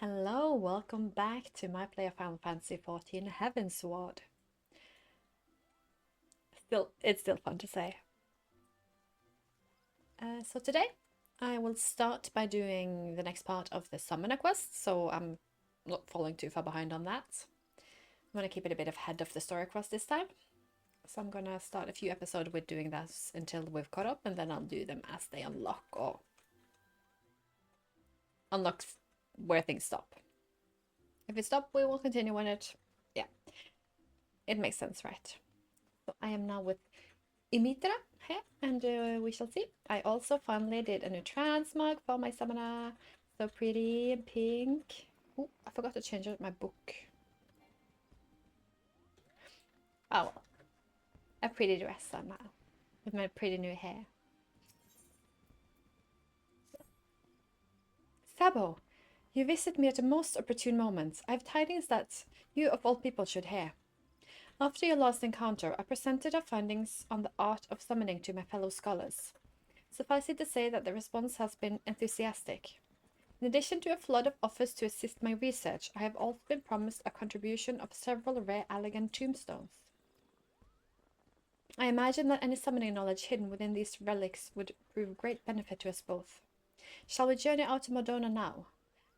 Hello, welcome back to my play of Final Fantasy XIV Heavensward. It's still fun to say. So today I will start by doing the next part of the Summoner quest, so I'm not falling too far behind on that. I'm going to keep it a bit ahead of the story quest this time. So I'm going to start a few episodes with doing this until we've caught up, and then I'll do them as they unlock where things stop. If it stops, we will continue on it. Yeah, it makes sense, right? So I am now with Imitra here, and we shall see. I also finally did a new transmog for my summoner. So pretty and pink. Oh, I forgot to change out my book. Oh well. A pretty dress on now. With my pretty new hair. Sabo, you visit me at the most opportune moment. I have tidings that you of all people should hear. After your last encounter, I presented our findings on the art of summoning to my fellow scholars. Suffice it to say that the response has been enthusiastic. In addition to a flood of offers to assist my research, I have also been promised a contribution of several rare elegant tombstones. I imagine that any summoning knowledge hidden within these relics would prove of great benefit to us both. Shall we journey out to Modona now,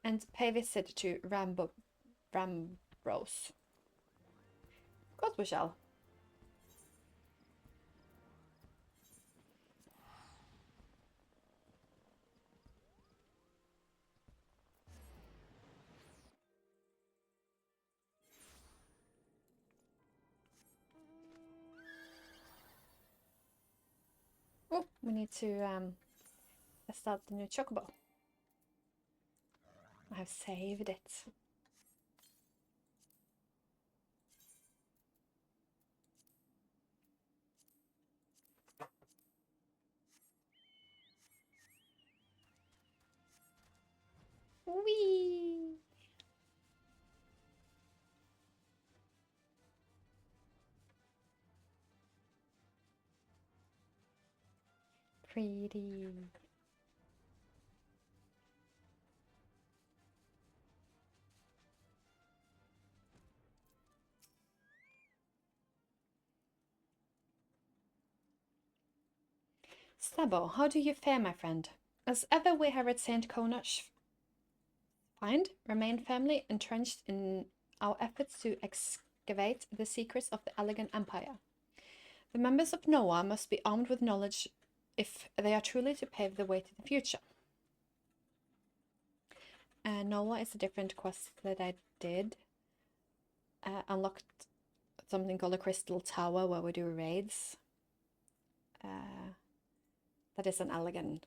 and pay visit to Rambros? Of course we shall. Oh, we need to start the new chocobo. I have saved it. Whee! Pretty. Sabo, how do you fare, my friend? As ever, we have at St. Konash remain firmly entrenched in our efforts to excavate the secrets of the elegant empire. The members of Noah must be armed with knowledge if they are truly to pave the way to the future. Noah is a different quest that I did. Unlocked something called a Crystal Tower where we do raids. That is an elegant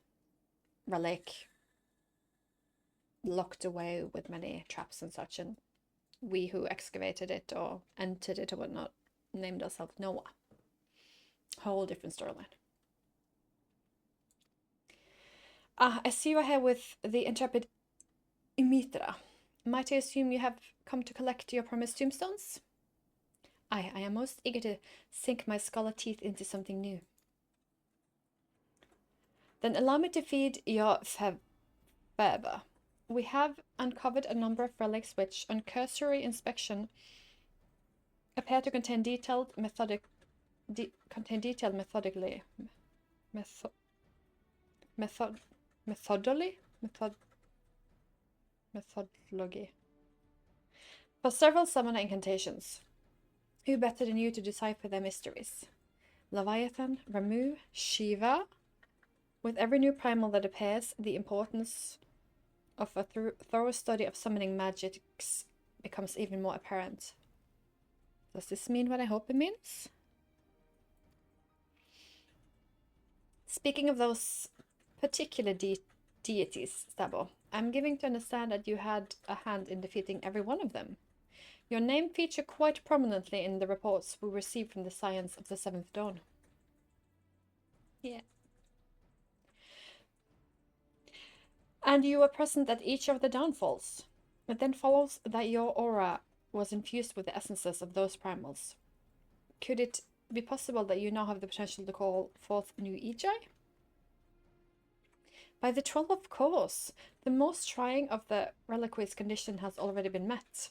relic locked away with many traps and such, and we who excavated it or entered it or whatnot named ourselves Noah. Whole different storyline. I see you are here with the intrepid Imitra. Might I assume you have come to collect your promised tombstones? I am most eager to sink my scholar teeth into something new. Then allow me to feed your fervor. We have uncovered a number of relics which, on cursory inspection, appear to contain detailed methodology. For several summoner incantations. Who better than you to decipher their mysteries? Leviathan, Ramu, Shiva. With every new primal that appears, the importance of a thorough study of summoning magics becomes even more apparent. Does this mean what I hope it means? Speaking of those particular deities, Stabo, I'm giving to understand that you had a hand in defeating every one of them. Your name featured quite prominently in the reports we received from the Science of the Seventh Dawn. Yeah. And you were present at each of the downfalls. It then follows that your aura was infused with the essences of those primals. Could it be possible that you now have the potential to call forth new Ysayle? By the troll, of course. The most trying of the reliquary's condition has already been met.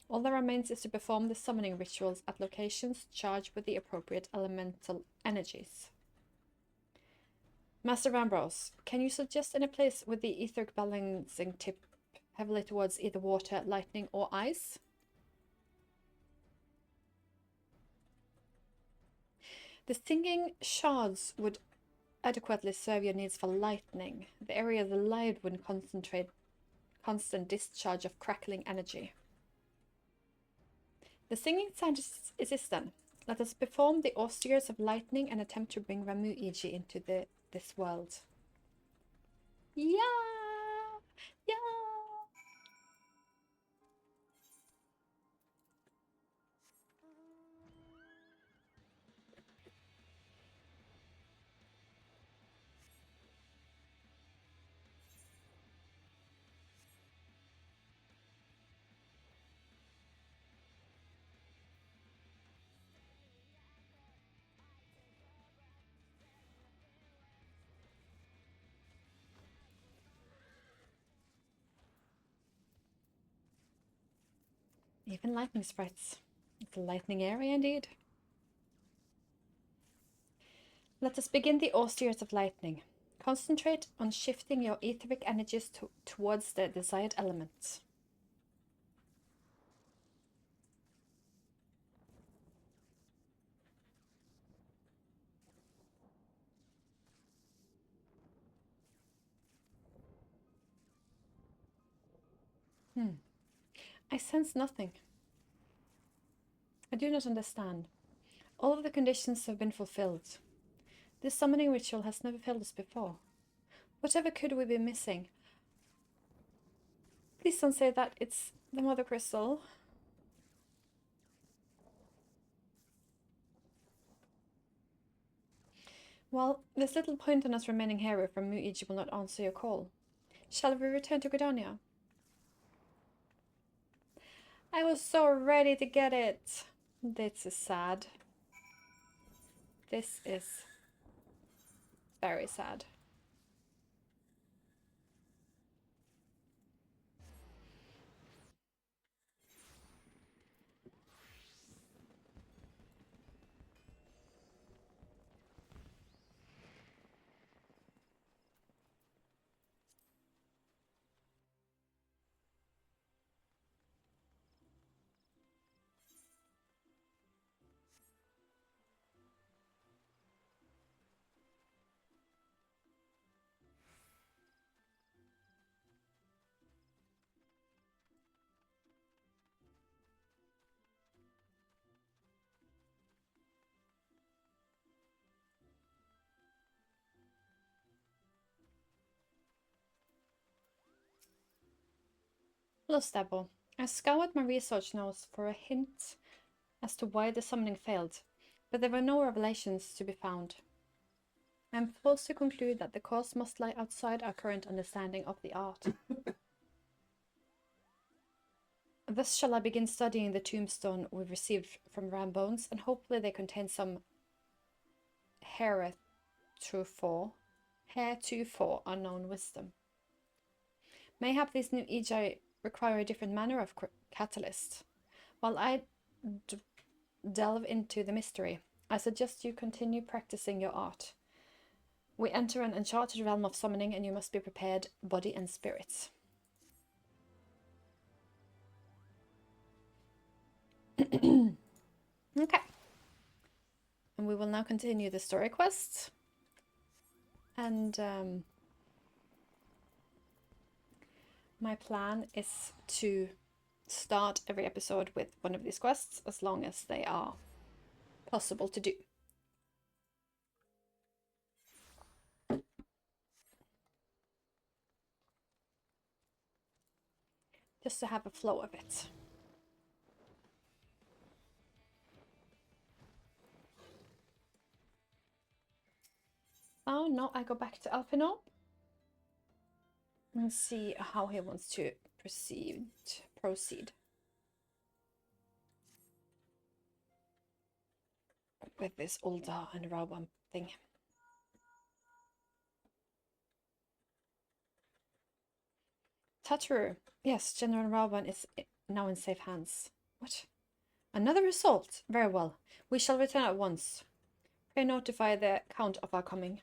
All that remains is to perform the summoning rituals at locations charged with the appropriate elemental energies. Master Ambrose, can you suggest any place with the etheric balancing tip heavily towards either water, lightning, or ice? The stinging shards would adequately serve your needs for lightning. The area of the light would concentrate constant discharge of crackling energy. The singing sound is done. Let us perform the austerities of lightning and attempt to bring Ramu-Iji into this world. Yeah! Yeah! Even lightning sprites. It's a lightning area indeed. Let us begin the austerities of lightning. Concentrate on shifting your etheric energies towards the desired element. I sense nothing. I do not understand. All of the conditions have been fulfilled. This summoning ritual has never failed us before. Whatever could we be missing? Please don't say that it's the Mother Crystal. Well, there's little point in us remaining here if Ramu-Iji will not answer your call. Shall we return to Gridania? I was so ready to get it. This is sad. This is very sad. Hello, Stabbo. I scoured my research notes for a hint as to why the summoning failed, but there were no revelations to be found. I am forced to conclude that the cause must lie outside our current understanding of the art. Thus shall I begin studying the tombstone we received from Rambones, and hopefully they contain some heretofore unknown wisdom. Mayhap these new Iji require a different manner of catalyst. While I delve into the mystery, I suggest you continue practicing your art. We enter an uncharted realm of summoning, and you must be prepared, body and spirit. Okay. And we will now continue the story quest. And my plan is to start every episode with one of these quests, as long as they are possible to do. Just to have a flow of it. Oh no, I go back to Alpino and see how he wants to proceed. With this Ulda and Raubam thing. Tataru. Yes, General Rawan is now in safe hands. What? Another assault? Very well. We shall return at once. Pray notify the Count of our coming.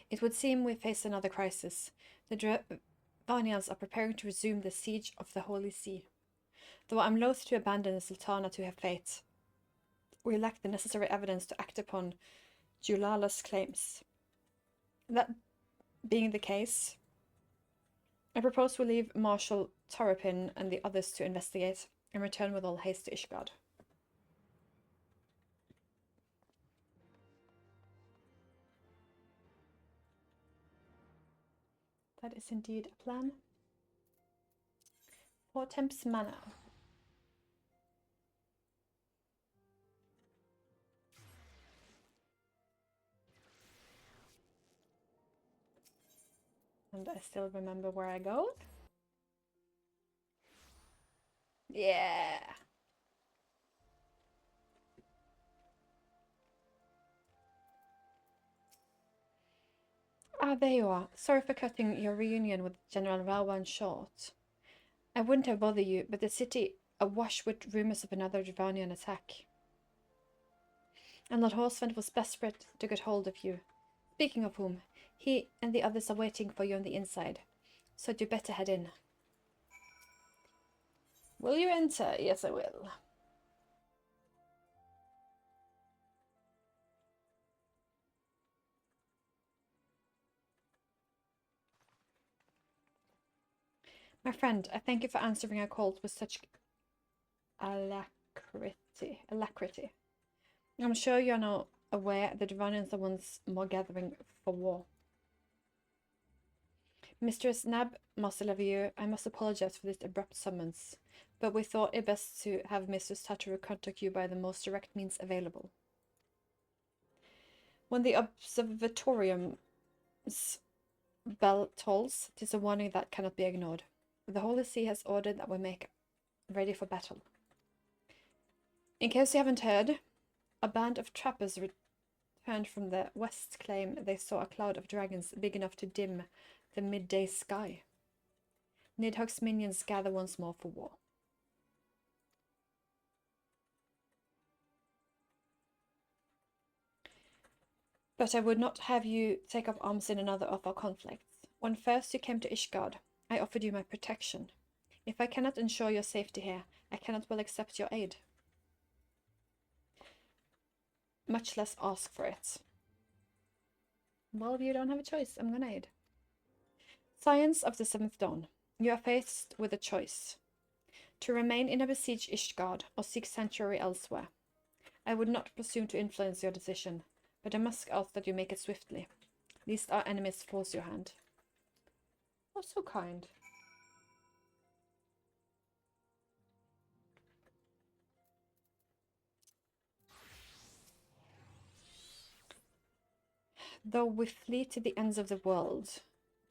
It would seem we face another crisis. The Dravanians are preparing to resume the siege of the Holy See. Though I'm loath to abandon the Sultana to her fate, we lack the necessary evidence to act upon Julala's claims. That being the case, I propose we leave Marshal Tarapin and the others to investigate and return with all haste to Ishgard. That is indeed a plan. For Temps Manor. And I still remember where I go. Yeah. Ah, there you are. Sorry for cutting your reunion with General Rawan short. I wouldn't have bothered you, but the city awash with rumors of another Dravanian attack. And Lord Horsfend was desperate to get hold of you. Speaking of whom, he and the others are waiting for you on the inside, so you'd better head in. Will you enter? Yes, I will. My friend, I thank you for answering our calls with such alacrity. I'm sure you're now aware the Dravanians are once more gathering for war. Mistress Nab Marcelavieux, I must apologize for this abrupt summons, but we thought it best to have Mistress Tataru contact you by the most direct means available. When the observatorium's bell tolls, it is a warning that cannot be ignored. The Holy See has ordered that we make ready for battle. In case you haven't heard, a band of trappers returned from the west claim they saw a cloud of dragons big enough to dim the midday sky. Nidhogg's minions gather once more for war. But I would not have you take up arms in another of our conflicts. When first you came to Ishgard, I offered you my protection. If I cannot ensure your safety here, I cannot well accept your aid. Much less ask for it. Well, you don't have a choice. I'm gonna aid. Science of the Seventh Dawn. You are faced with a choice. To remain in a besieged Ishgard or seek sanctuary elsewhere. I would not presume to influence your decision, but I must ask that you make it swiftly, lest our enemies force your hand. Oh, so kind. Though we flee to the ends of the world,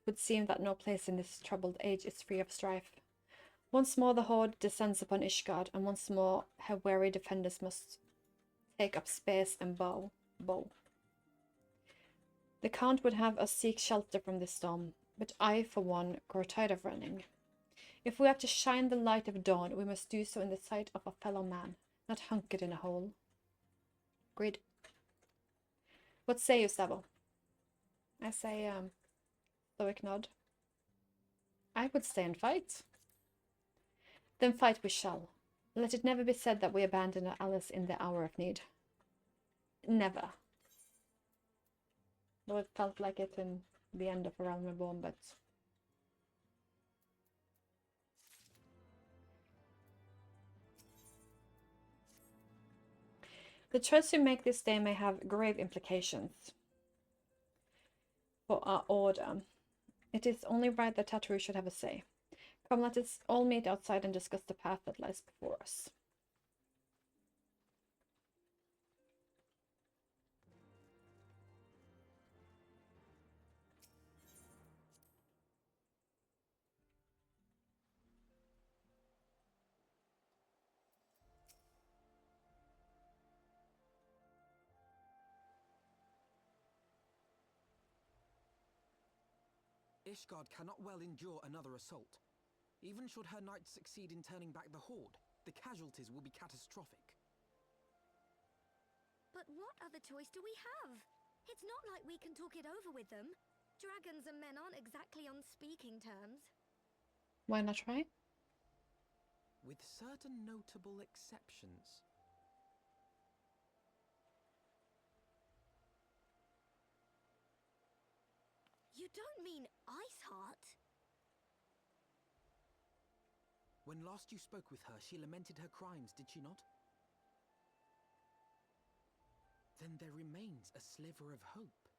it would seem that no place in this troubled age is free of strife. Once more the horde descends upon Ishgard, and once more her weary defenders must take up spears and bow. The Count would have us seek shelter from this storm, but I, for one, grow tired of running. If we are to shine the light of dawn, we must do so in the sight of a fellow man, not hunkered in a hole. Agreed. What say you, Savo? I say, stoic nod. I would stay and fight. Then fight we shall. Let it never be said that we abandon our allies in the hour of need. Never. Though it felt like it in the end of A Realm Reborn, but... The choice you make this day may have grave implications for our order. It is only right that Tataru should have a say. Come, let us all meet outside and discuss the path that lies before us. Ishgard cannot well endure another assault. Even should her knights succeed in turning back the Horde, the casualties will be catastrophic. But what other choice do we have? It's not like we can talk it over with them. Dragons and men aren't exactly on speaking terms. Why not try? With certain notable exceptions. You don't mean Iceheart? When last you spoke with her, she lamented her crimes, did she not? Then there remains a sliver of hope.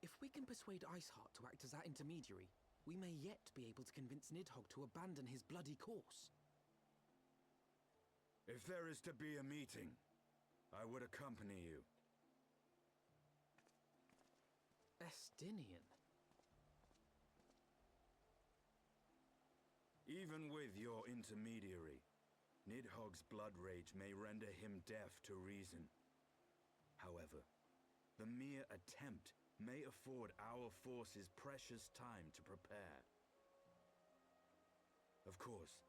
If we can persuade Iceheart to act as our intermediary, we may yet be able to convince Nidhogg to abandon his bloody course. If there is to be a meeting, I would accompany you. Estinian. Even with your intermediary, Nidhogg's blood rage may render him deaf to reason. However, the mere attempt may afford our forces precious time to prepare. Of course,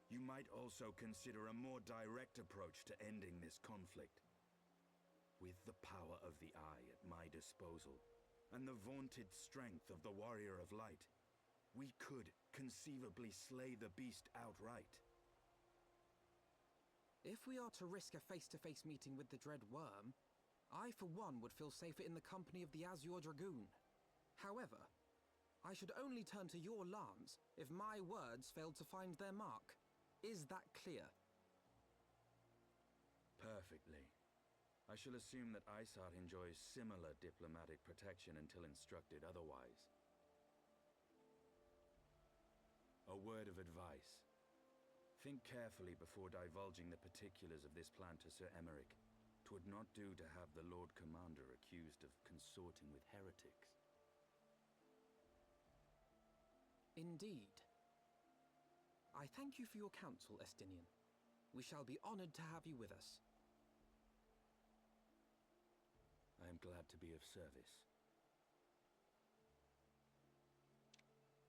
you might also consider a more direct approach to ending this conflict. With the power of the Eye at my disposal, and the vaunted strength of the Warrior of Light, we could conceivably slay the beast outright. If we are to risk a face-to-face meeting with the Dread Worm, I for one would feel safer in the company of the Azure Dragoon. However, I should only turn to your lance if my words failed to find their mark. Is that clear? Perfectly. I shall assume that Iceheart enjoys similar diplomatic protection until instructed otherwise. A word of advice. Think carefully before divulging the particulars of this plan to Sir Emeric. 'Twould not do to have the Lord Commander accused of consorting with heretics. Indeed. I thank you for your counsel, Estinian. We shall be honored to have you with us. I am glad to be of service.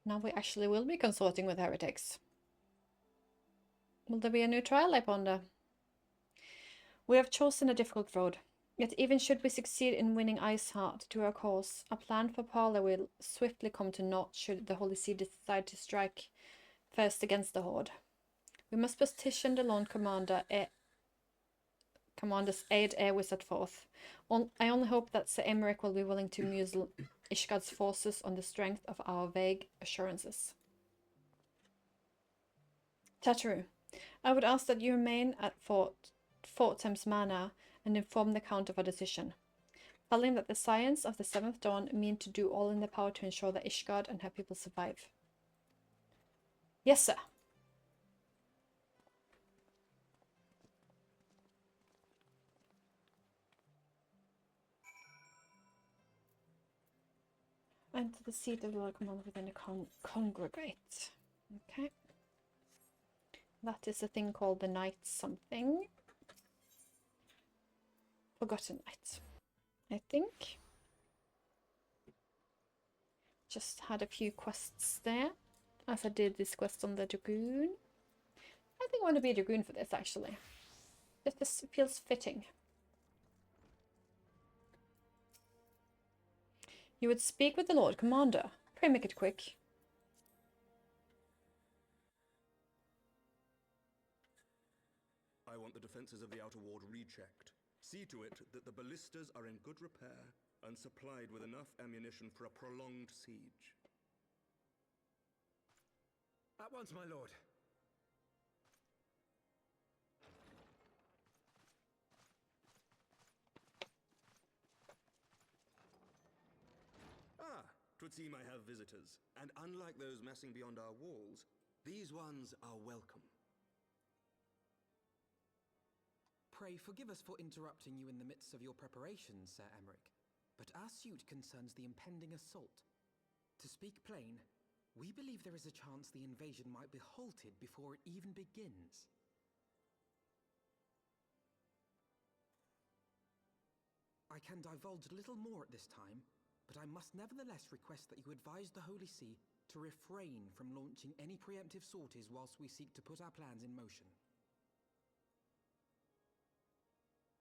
Now we actually will be consorting with heretics. Will there be a new trial, I ponder? We have chosen a difficult road. Yet even should we succeed in winning Iceheart to our cause, a plan for parley will swiftly come to naught should the Holy See decide to strike first against the Horde. We must petition the Lord Commander's aid ere we set forth. I only hope that Sir Emeric will be willing to muzzle Ishgard's forces on the strength of our vague assurances. Tataru, I would ask that you remain at Fort Thames Manor and inform the Count of our decision. Tell him that the Scions of the Seventh Dawn mean to do all in their power to ensure that Ishgard and her people survive. Yes, sir. Enter the seat of the Lord Commander within the congregate. Okay. That is a thing called the Knight something. Forgotten Knight, I think. Just had a few quests there, as I did this quest on the Dragoon. I think I want to be a Dragoon for this, actually. This feels fitting. You would speak with the Lord Commander. Pray make it quick. I want the defenses of the Outer Ward rechecked. See to it that the ballistas are in good repair and supplied with enough ammunition for a prolonged siege. At once, my lord. Ah, 'twould seem I have visitors. And unlike those messing beyond our walls, these ones are welcome. Pray forgive us for interrupting you in the midst of your preparations, Sir Emeric, but our suit concerns the impending assault. To speak plain, we believe there is a chance the invasion might be halted before it even begins. I can divulge little more at this time, but I must nevertheless request that you advise the Holy See to refrain from launching any preemptive sorties whilst we seek to put our plans in motion.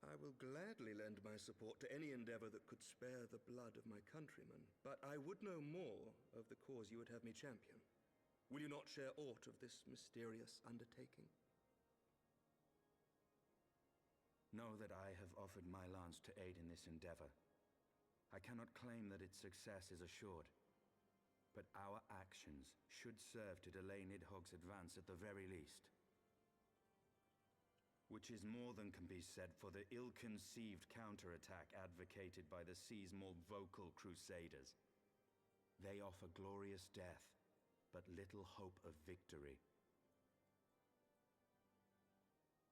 I will gladly lend my support to any endeavor that could spare the blood of my countrymen, but I would know more of the cause you would have me champion. Will you not share aught of this mysterious undertaking? Know that I have offered my lance to aid in this endeavor. I cannot claim that its success is assured, but our actions should serve to delay Nidhogg's advance at the very least. Which is more than can be said for the ill-conceived counterattack advocated by the sea's more vocal crusaders. They offer glorious death, but little hope of victory.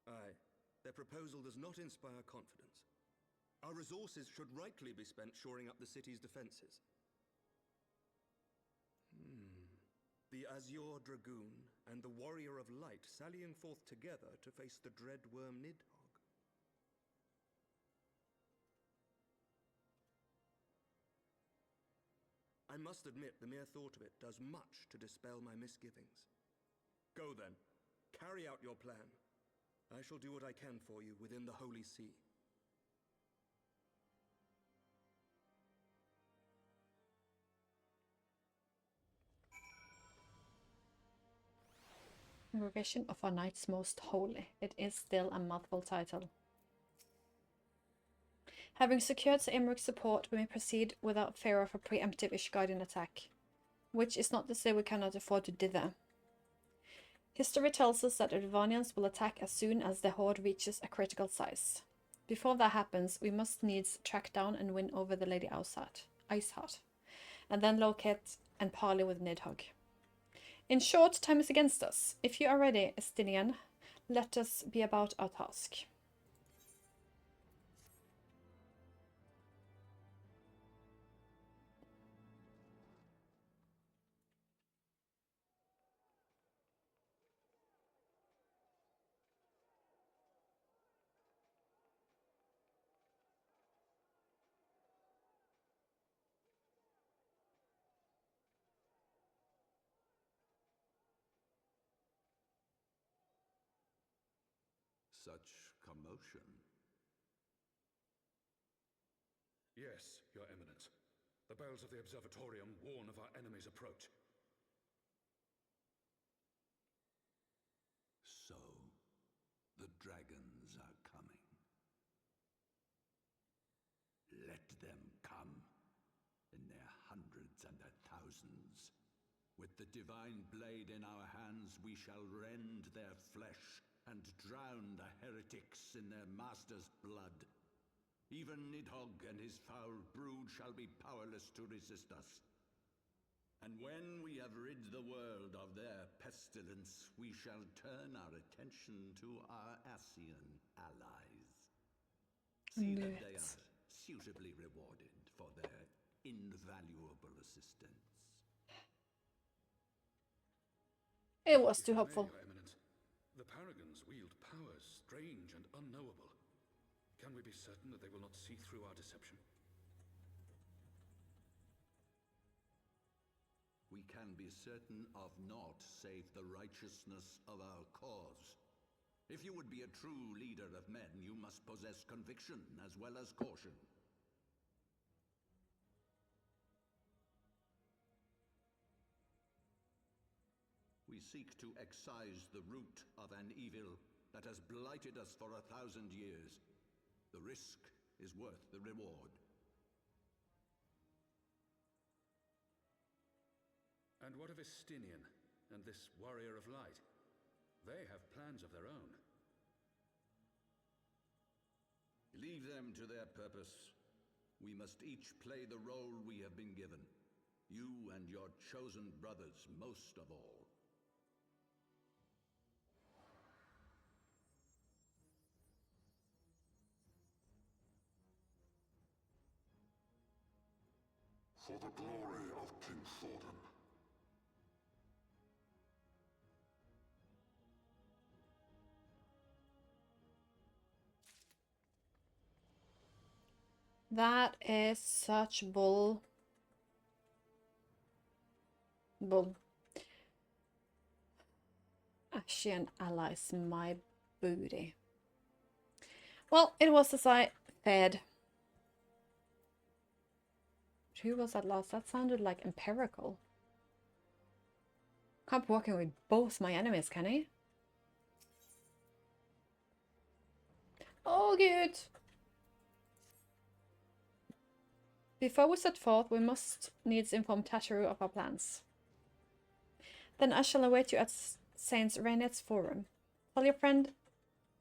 Aye, their proposal does not inspire confidence. Our resources should rightly be spent shoring up the city's defenses. The Azure Dragoon and the Warrior of Light sallying forth together to face the dread worm Nidhogg. I must admit the mere thought of it does much to dispel my misgivings. Go then, carry out your plan. I shall do what I can for you within the Holy See. Revision of our Knights Most Holy. It is still a mouthful title. Having secured Sir Imric's support, we may proceed without fear of a preemptive Ishgardian attack, which is not to say we cannot afford to dither. History tells us that the Dravanians will attack as soon as the horde reaches a critical size. Before that happens, we must needs track down and win over the Lady Iceheart, and then locate and parley with Nidhogg. In short, time is against us. If you are ready, Estinian, let us be about our task. Such commotion. Yes, Your Eminence. The bells of the Observatorium warn of our enemy's approach. So, the dragons are coming. Let them come, in their hundreds and their thousands. With the divine blade in our hands, we shall rend their flesh and drown the heretics in their master's blood. Even Nidhogg and his foul brood shall be powerless to resist us. And when we have rid the world of their pestilence, we shall turn our attention to our Asian allies. See that they are suitably rewarded for their invaluable assistance. It was too hopeful. Your Eminence, the Paragons wield powers strange and unknowable. Can we be certain that they will not see through our deception? We can be certain of naught save the righteousness of our cause. If you would be a true leader of men, you must possess conviction as well as caution. We seek to excise the root of an evil that has blighted us for 1,000 years. The risk is worth the reward. And what of Estinian and this Warrior of Light? They have plans of their own. Leave them to their purpose. We must each play the role we have been given. You and your chosen brothers most of all. For the glory of King Thordan. That is such bull. Bull. Ashian allies, my booty. Well, it was as I feared. Who was that last? That sounded like empirical. Can't be walking with both my enemies, can he? Oh, good. Before we set forth, we must needs inform Tataru of our plans. Then I shall await you at Saint Reinet's Forum. Tell your friend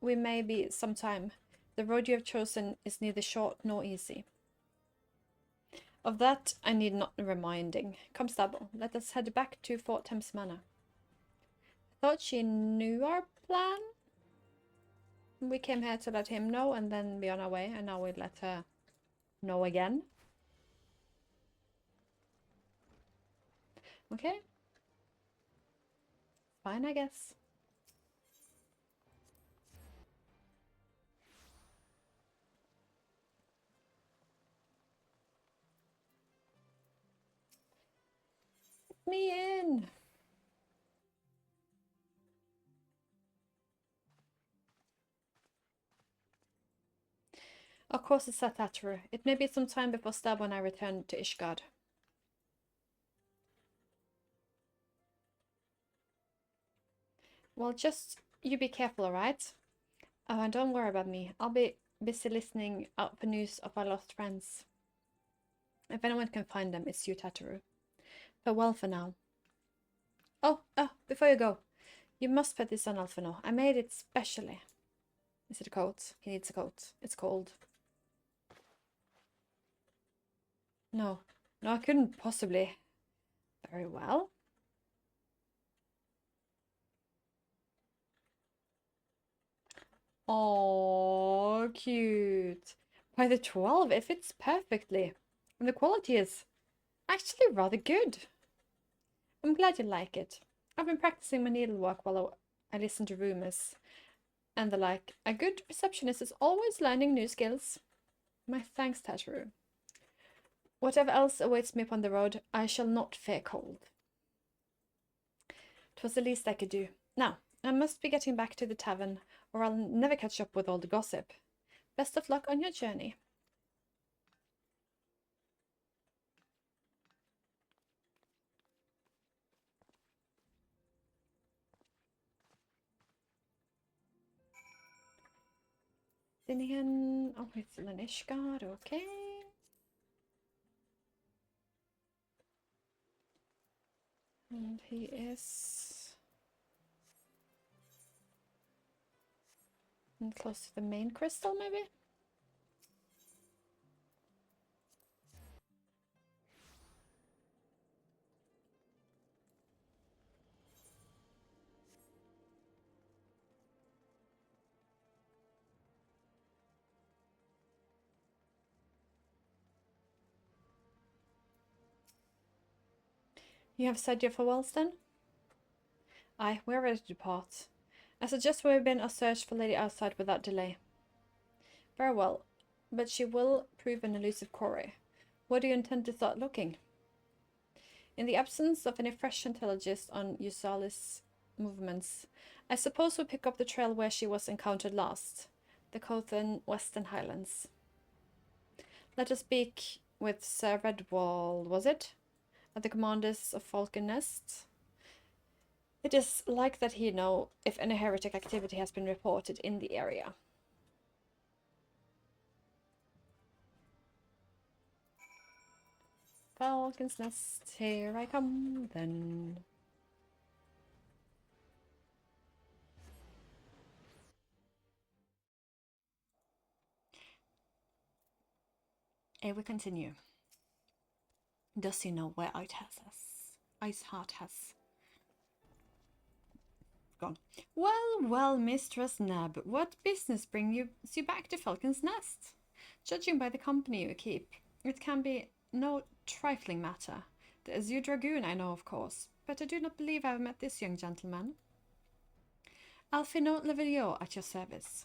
we may be some time. The road you have chosen is neither short nor easy. Of that I need not reminding. Come, Stubble, let us head back to Fort Thames Manor. I thought she knew our plan. We came here to let him know and then be on our way, and now we let her know again. Okay. Fine, I guess. Let me in. Of course, it's at Tataru. It may be some time before Stab and I return to Ishgard. Well, just you be careful, alright? Oh, and don't worry about me. I'll be busy listening out for news of our lost friends. If anyone can find them, it's you, Tataru. Farewell for now. Oh, before you go, you must put this on Alphino. I made it specially. Is it a coat? He needs a coat. It's cold. No, I couldn't possibly. Very well. Oh, cute. By the 12, it fits perfectly. And the quality is actually rather good. I'm glad you like it. I've been practicing my needlework while I listen to rumors and the like. A good receptionist is always learning new skills. My thanks, Tataru. Whatever else awaits me upon the road, I shall not fear cold. 'Twas the least I could do. Now, I must be getting back to the tavern, or I'll never catch up with all the gossip. Best of luck on your journey. Dinian, oh, it's an Ishgard, okay. And he is close to the main crystal, maybe? You have said your farewells then? Aye, we are ready to depart. I suggest we begin our search for Lady Outside without delay. Very well, but she will prove an elusive quarry. Where do you intend to start looking? In the absence of any fresh intelligence on Ysayle's movements, I suppose we'll pick up the trail where she was encountered last, the Cothan Western Highlands. Let us speak with Sir Redwall, was it? At the commanders of Falcon Nest. It is like that he know if any heretic activity has been reported in the area. Falcon's Nest, here I come then. Here we continue. Does he know where Iceheart has gone? Well, Mistress Nab, what business brings you back to Falcon's Nest? Judging by the company you keep, it can be no trifling matter. The Azure Dragoon I know, of course, but I do not believe I have met this young gentleman. Alphino Levillier at your service.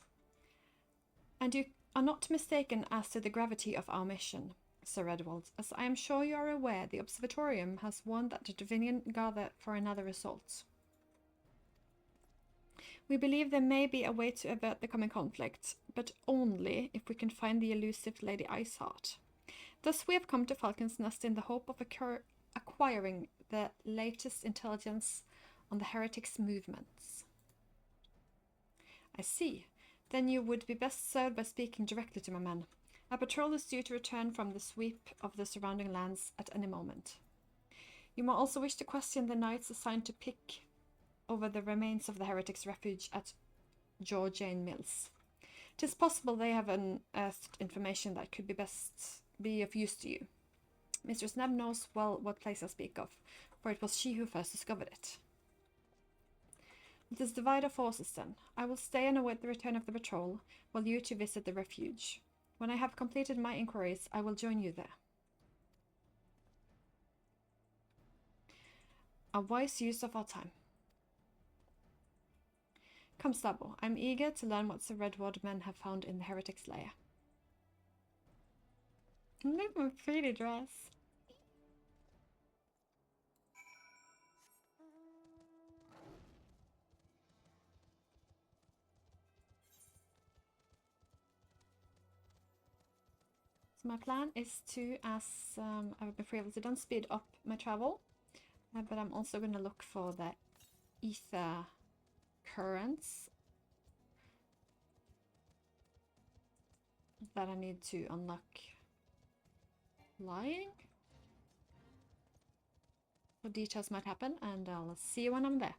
And you are not mistaken as to the gravity of our mission. Sir Redwald. As I am sure you are aware, the Observatorium has warned that the Dravanian gather for another assault. We believe there may be a way to avert the coming conflict, but only if we can find the elusive Lady Iceheart. Thus we have come to Falcon's Nest in the hope of acquiring the latest intelligence on the heretics' movements. I see. Then you would be best served by speaking directly to my men. A patrol is due to return from the sweep of the surrounding lands at any moment. You may also wish to question the knights assigned to pick over the remains of the heretics' refuge at Georgian Mills. 'Tis possible they have unearthed information that could be of use to you. Mistress Neb knows well what place I speak of, for it was she who first discovered it. Let us divide our forces then. I will stay and await the return of the patrol, while you two visit the refuge. When I have completed my inquiries, I will join you there. A wise use of our time. Come, Stabo. I'm eager to learn what the Redward men have found in the heretics' lair. Look at my pretty dress. So my plan is to, as I've previously done, speed up my travel, but I'm also going to look for the ether currents that I need to unlock flying. What details might happen, and I'll see you when I'm there.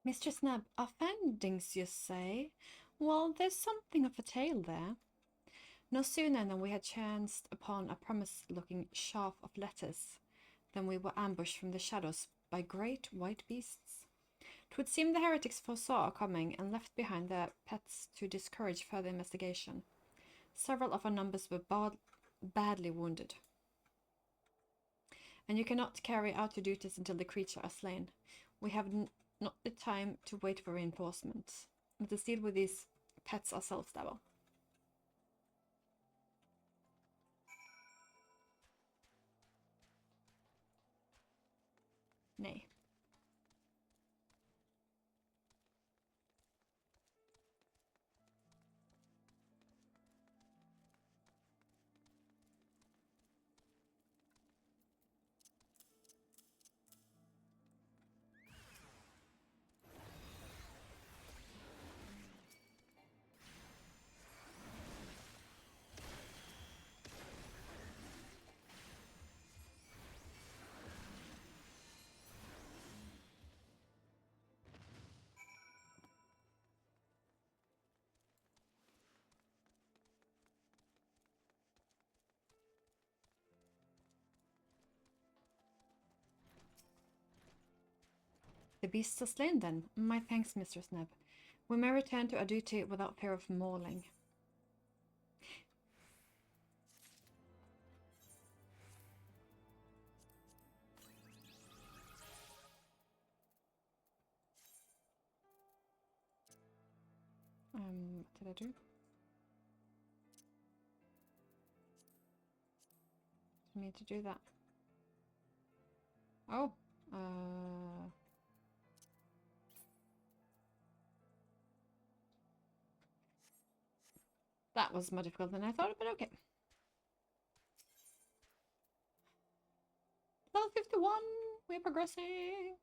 Mistress Neb, our findings, you say? Well, there's something of a tale there. No sooner than we had chanced upon a promised-looking shaft of letters than we were ambushed from the shadows by great white beasts. 'Twould seem the heretics foresaw our coming and left behind their pets to discourage further investigation. Several of our numbers were badly wounded. And you cannot carry out your duties until the creatures are slain. We have not the time to wait for reinforcements. Let us deal with these pets ourselves, Davil. Nay. The beasts are slain, then. My thanks, Mistress Neb. We may return to our duty without fear of mauling. What did I do? I need to do that. Oh, that was more difficult than I thought, but okay. Level 51, we're progressing.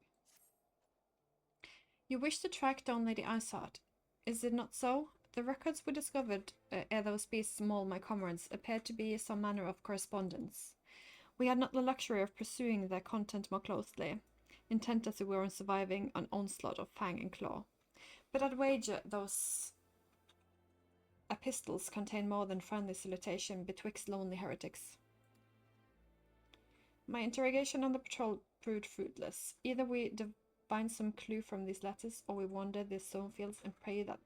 You wish to track down Lady Iceheart, is it not so? The records we discovered ere those beasts mauled my comrades appeared to be some manner of correspondence. We had not the luxury of pursuing their content more closely, intent as we were on surviving an onslaught of fang and claw. But I'd wager those epistles contain more than friendly salutation betwixt lonely heretics. My interrogation on the patrol proved fruitless. Either we find some clue from these letters, or we wander the stone fields and pray that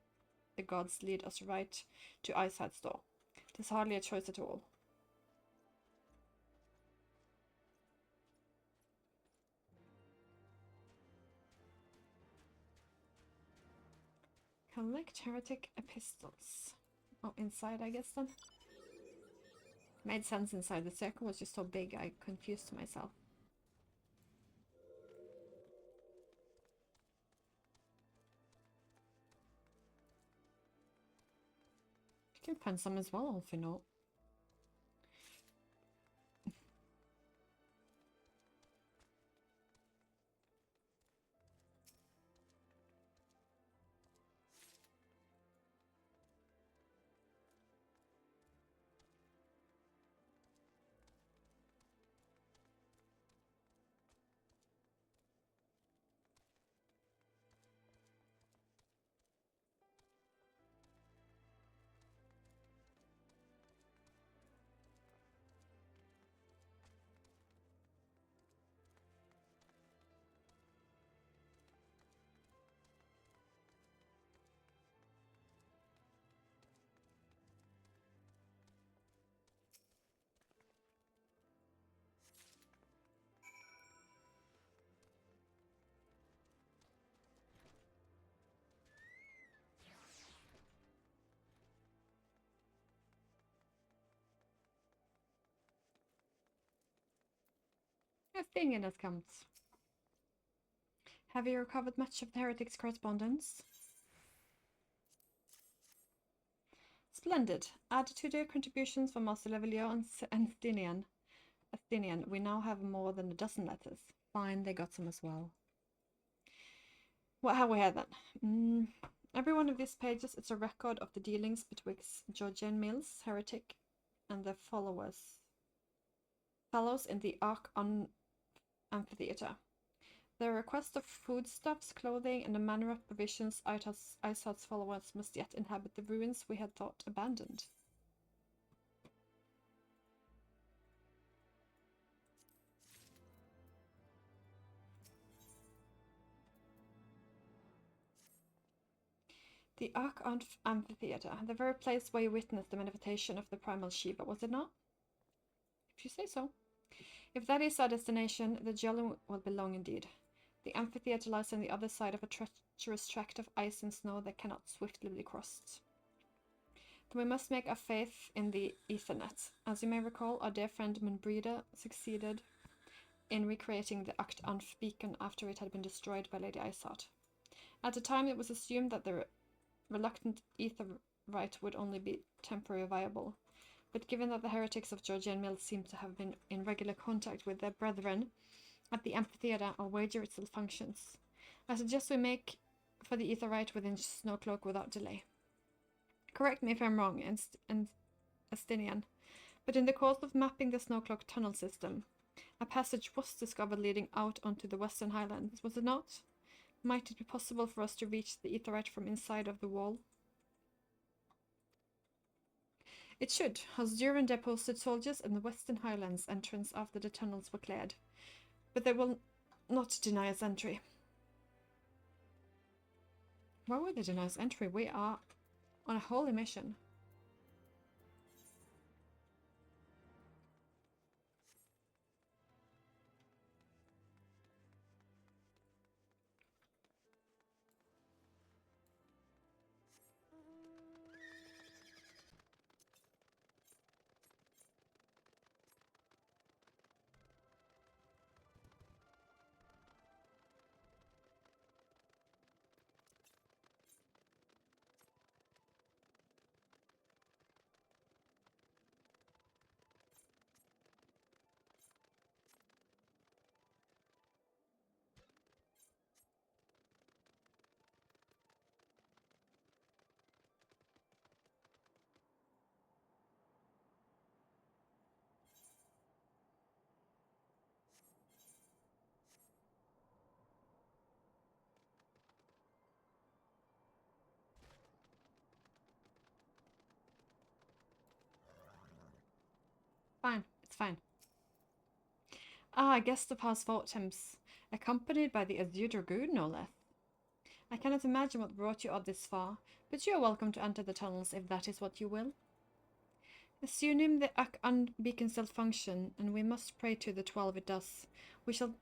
the gods lead us right to Iceheart's door. It is hardly a choice at all. Collect heretic epistles. Oh, inside, I guess, then. Made sense inside. The circle was just so big, I confused myself. You can find some as well, if you know. Athenian has come. Have you recovered much of the heretics' correspondence? Splendid. Added to their contributions from Master Levelio and Athenian, we now have more than a dozen letters. Fine, they got some as well. What have we here then? Every one of these pages is a record of the dealings betwixt Georgian Mills, heretic, and their fellows in the Amphitheatre. Their request of foodstuffs, clothing, and the manner of provisions Iceheart's followers must yet inhabit the ruins we had thought abandoned. The Amphitheatre, the very place where you witnessed the manifestation of the primal Shiva, was it not? If you say so. If that is our destination, the journey will be long indeed. The amphitheatre lies on the other side of a treacherous tract of ice and snow that cannot swiftly be crossed. Then we must make our faith in the Ethernet. As you may recall, our dear friend Munbrida succeeded in recreating the XIV beacon after it had been destroyed by Lady Iceheart. At the time, it was assumed that the reluctant Etherite would only be temporarily viable. But given that the heretics of Georgian Mills seem to have been in regular contact with their brethren at the amphitheatre, I'll wager it still functions. I suggest we make for the Etherite within Snowcloak without delay. Correct me if I'm wrong, Astinian, but in the course of mapping the Snowcloak tunnel system, a passage was discovered leading out onto the Western Highlands, was it not? Might it be possible for us to reach the Etherite from inside of the wall? It should. Osduran deposited soldiers in the Western Highlands entrance after the tunnels were cleared, but they will not deny us entry. Why would they deny us entry? We are on a holy mission. Fine, it's fine. Ah, guest of House Votems, accompanied by the Azure Dragoon, no less. I cannot imagine what brought you up this far, but you are welcome to enter the tunnels if that is what you will. Assuming the beacon still function, and we must pray to the 12 it does, we shall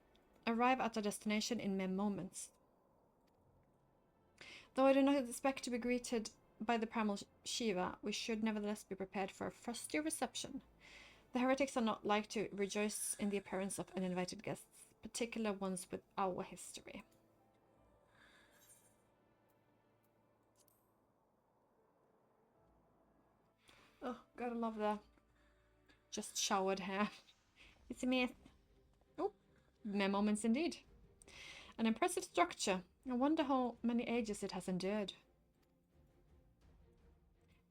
arrive at our destination in mere moments. Though I do not expect to be greeted by the primal Shiva, we should nevertheless be prepared for a frosty reception. The heretics are not like to rejoice in the appearance of uninvited guests, particular ones with our history. Oh, gotta love the just showered hair. It's a myth. Oh, mere moments indeed. An impressive structure. I wonder how many ages it has endured.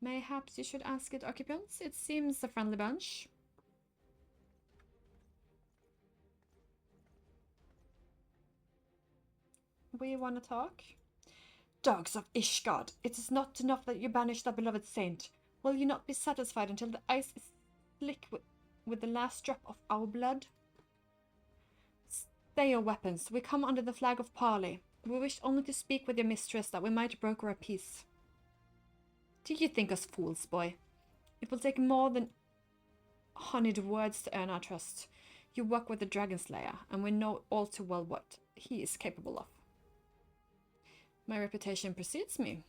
Mayhaps you should ask its occupants. It seems a friendly bunch. We want to talk? Dogs of Ishgard, it is not enough that you banish our beloved saint. Will you not be satisfied until the ice is slick with the last drop of our blood? Stay your weapons. We come under the flag of parley. We wish only to speak with your mistress that we might broker a peace. Do you think us fools, boy? It will take more than honeyed words to earn our trust. You work with the Dragon Slayer, and we know all too well what he is capable of. My reputation precedes me.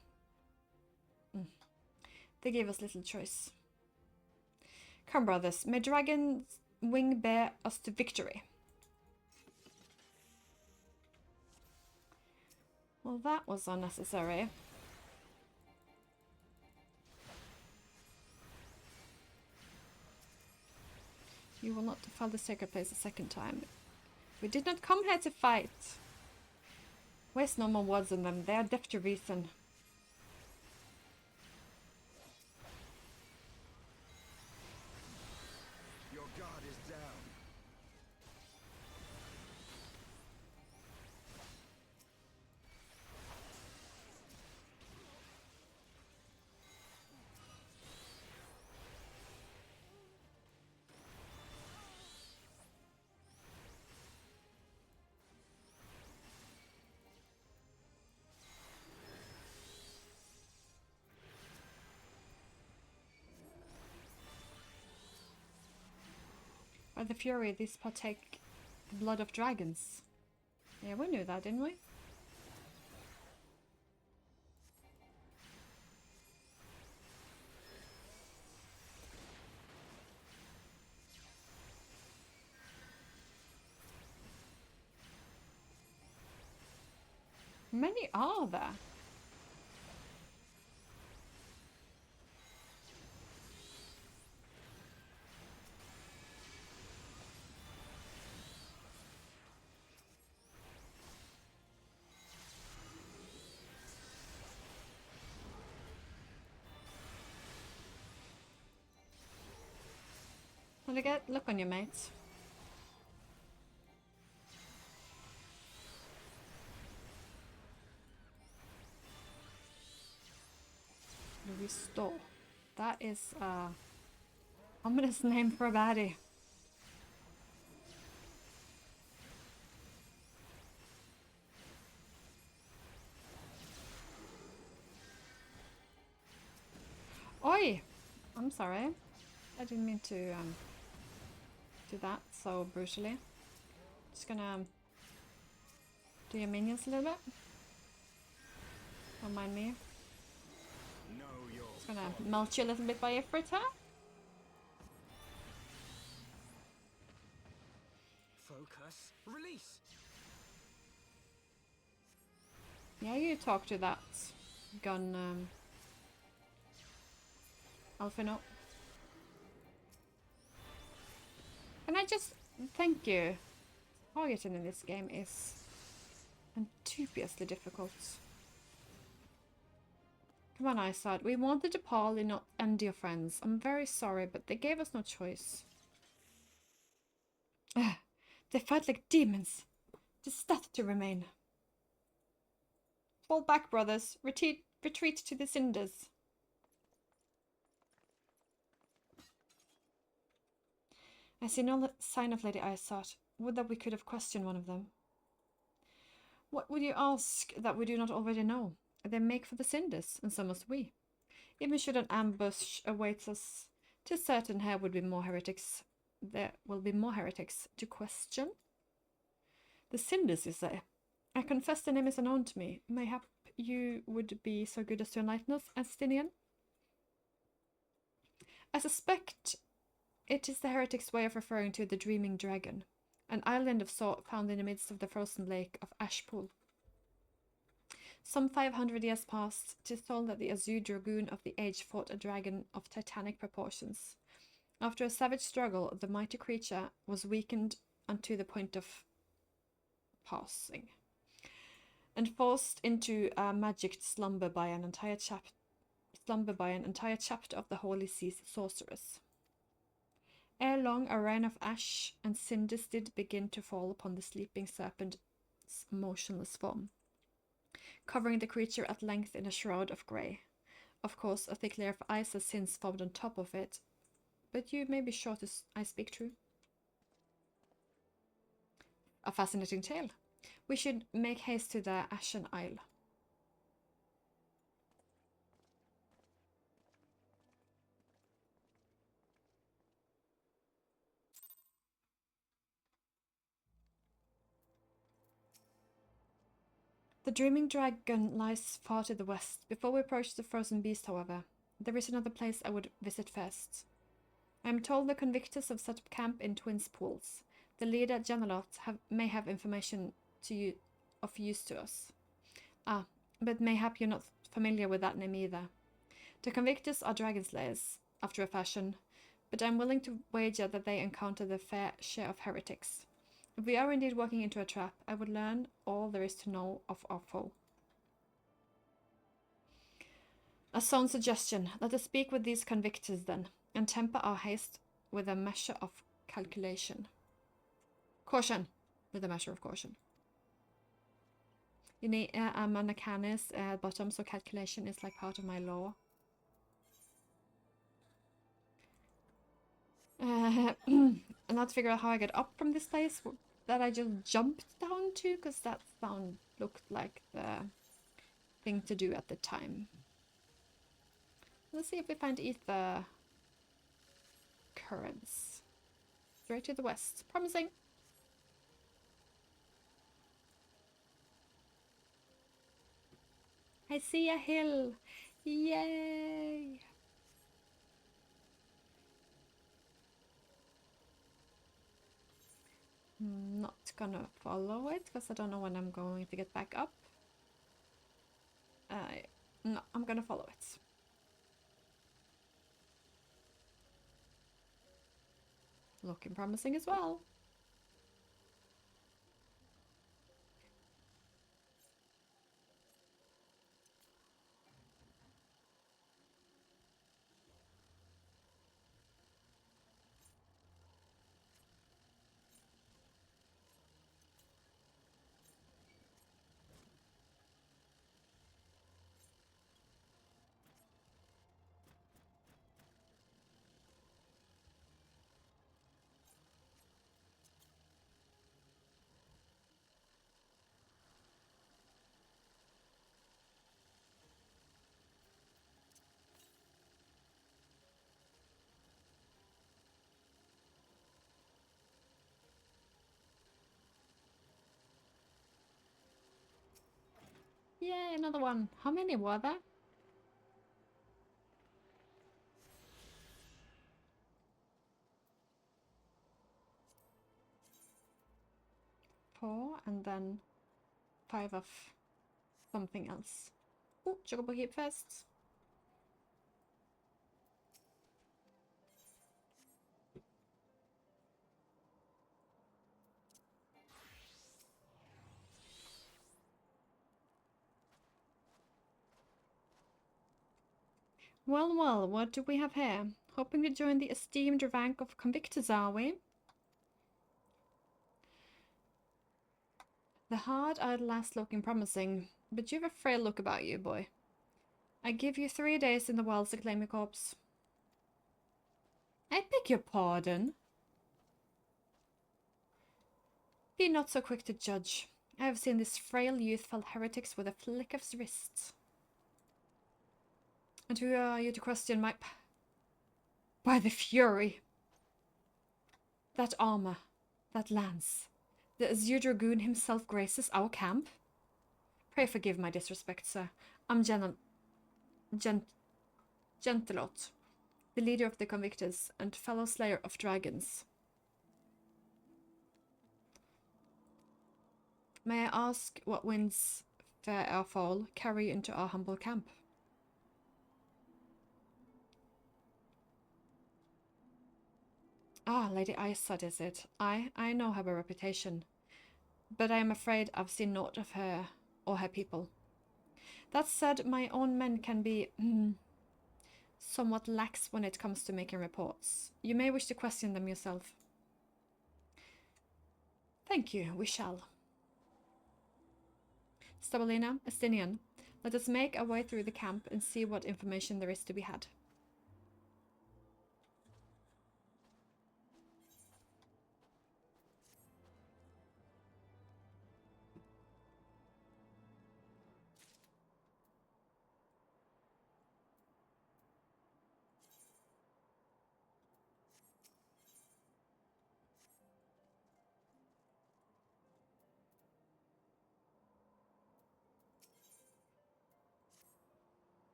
They gave us little choice. Come, brothers, may Dragon's wing bear us to victory. Well, that was unnecessary. You will not defile the sacred place a second time. We did not come here to fight. Waste no more words on them. They are deaf to reason. Your guard is down. By the fury, these partake the blood of dragons. Yeah, we knew that, didn't we? How many are there? Look on your mates. Restore. That is a ominous name for a baddie. Oi! I'm sorry. I didn't mean to do that so brutally. Just gonna do your minions a little bit. Don't mind me. Just gonna melt you a little bit by effort, huh? Focus. Release. Yeah, you talk to that gun, Alphino. And I just thank you. Targeting in this game is dubiously difficult. Come on, Iceheart. We wanted to parley, not end your friends. I'm very sorry, but they gave us no choice. They fight like demons. Tis death to remain. Fall back, brothers. Retreat to the cinders. I see no sign of Lady Iceheart. Would that we could have questioned one of them. What would you ask that we do not already know? They make for the cinders, and so must we. Even should an ambush await us, 'tis certain here would be more heretics. There will be more heretics to question. The cinders, you say? I confess the name is unknown to me. Mayhap you would be so good as to enlighten us, Astinian? I suspect it is the heretics' way of referring to the Dreaming Dragon, an island of salt found in the midst of the frozen lake of Ashpool. Some 500 years past, 'tis told that the Azure Dragoon of the age fought a dragon of titanic proportions. After a savage struggle, the mighty creature was weakened unto the point of passing, and forced into a magic slumber by an entire chapter of the Holy Sea's sorcerers. Ere long, a rain of ash and cinders did begin to fall upon the sleeping serpent's motionless form, covering the creature at length in a shroud of grey. Of course, a thick layer of ice has since formed on top of it, but you may be sure I speak true. A fascinating tale. We should make haste to the Ashen Isle. The Dreaming Dragon lies far to the west. Before we approach the frozen beast, however, there is another place I would visit first. I am told the convictors have set up camp in Twins Pools. The leader, Janalot, may have information of use to us. Ah, but mayhap you're not familiar with that name either. The convictors are dragon slayers, after a fashion, but I'm willing to wager that they encounter the fair share of heretics. If we are indeed walking into a trap, I would learn all there is to know of our foe. A sound suggestion. Let us speak with these convictors then, and temper our haste with a measure of calculation. Caution! With a measure of caution. You need a mechanics at bottom, so calculation is like part of my law. And let's figure out how I get up from this place that I just jumped down to, because that sound looked like the thing to do at the time. Let's see if we find ether currents. Straight to the west. Promising. I see a hill. Yay! I'm not gonna follow it because I don't know when I'm going to get back up. No, I'm gonna follow it. Looking promising as well. Yay, another one. How many were there? 4, and then 5 of something else. Oh, Chocobo Heap first. Well, well, what do we have here? Hoping to join the esteemed rank of convictors, are we? The hard-eyed lass looking promising, but you have a frail look about you, boy. I give you 3 days in the wilds to claim your corpse. I beg your pardon? Be not so quick to judge. I have seen this frail youth fell heretics with a flick of his wrist. And who are you to question my... By the fury! That armor, that lance, the Azure Dragoon himself graces our camp? Pray forgive my disrespect, sir. I'm Gentilot, the leader of the convictors and fellow slayer of dragons. May I ask what winds, fair or foul, carry into our humble camp? Ah, Lady Iceheart is it? I know her by reputation, but I am afraid I've seen naught of her or her people. That said, my own men can be somewhat lax when it comes to making reports. You may wish to question them yourself. Thank you, we shall. Stabalina, Estinian, let us make our way through the camp and see what information there is to be had.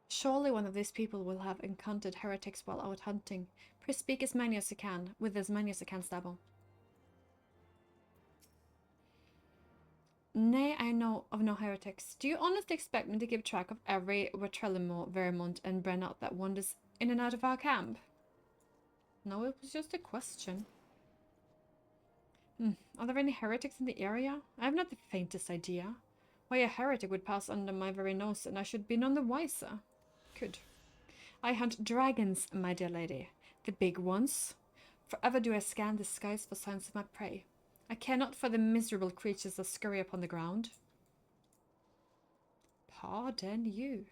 Surely one of these people will have encountered heretics while out hunting. Please speak as many as you can, with as many as you can, Stabble. Nay, I know of no heretics. Do you honestly expect me to keep track of every Vertrellimo, Vermont, and Brennot that wanders in and out of our camp? No, it was just a question. Are there any heretics in the area? I have not the faintest idea. Why a heretic would pass under my very nose, and I should be none the wiser. Good. I hunt dragons, my dear lady. The big ones. Forever do I scan the skies for signs of my prey. I care not for the miserable creatures that scurry upon the ground. Pardon you.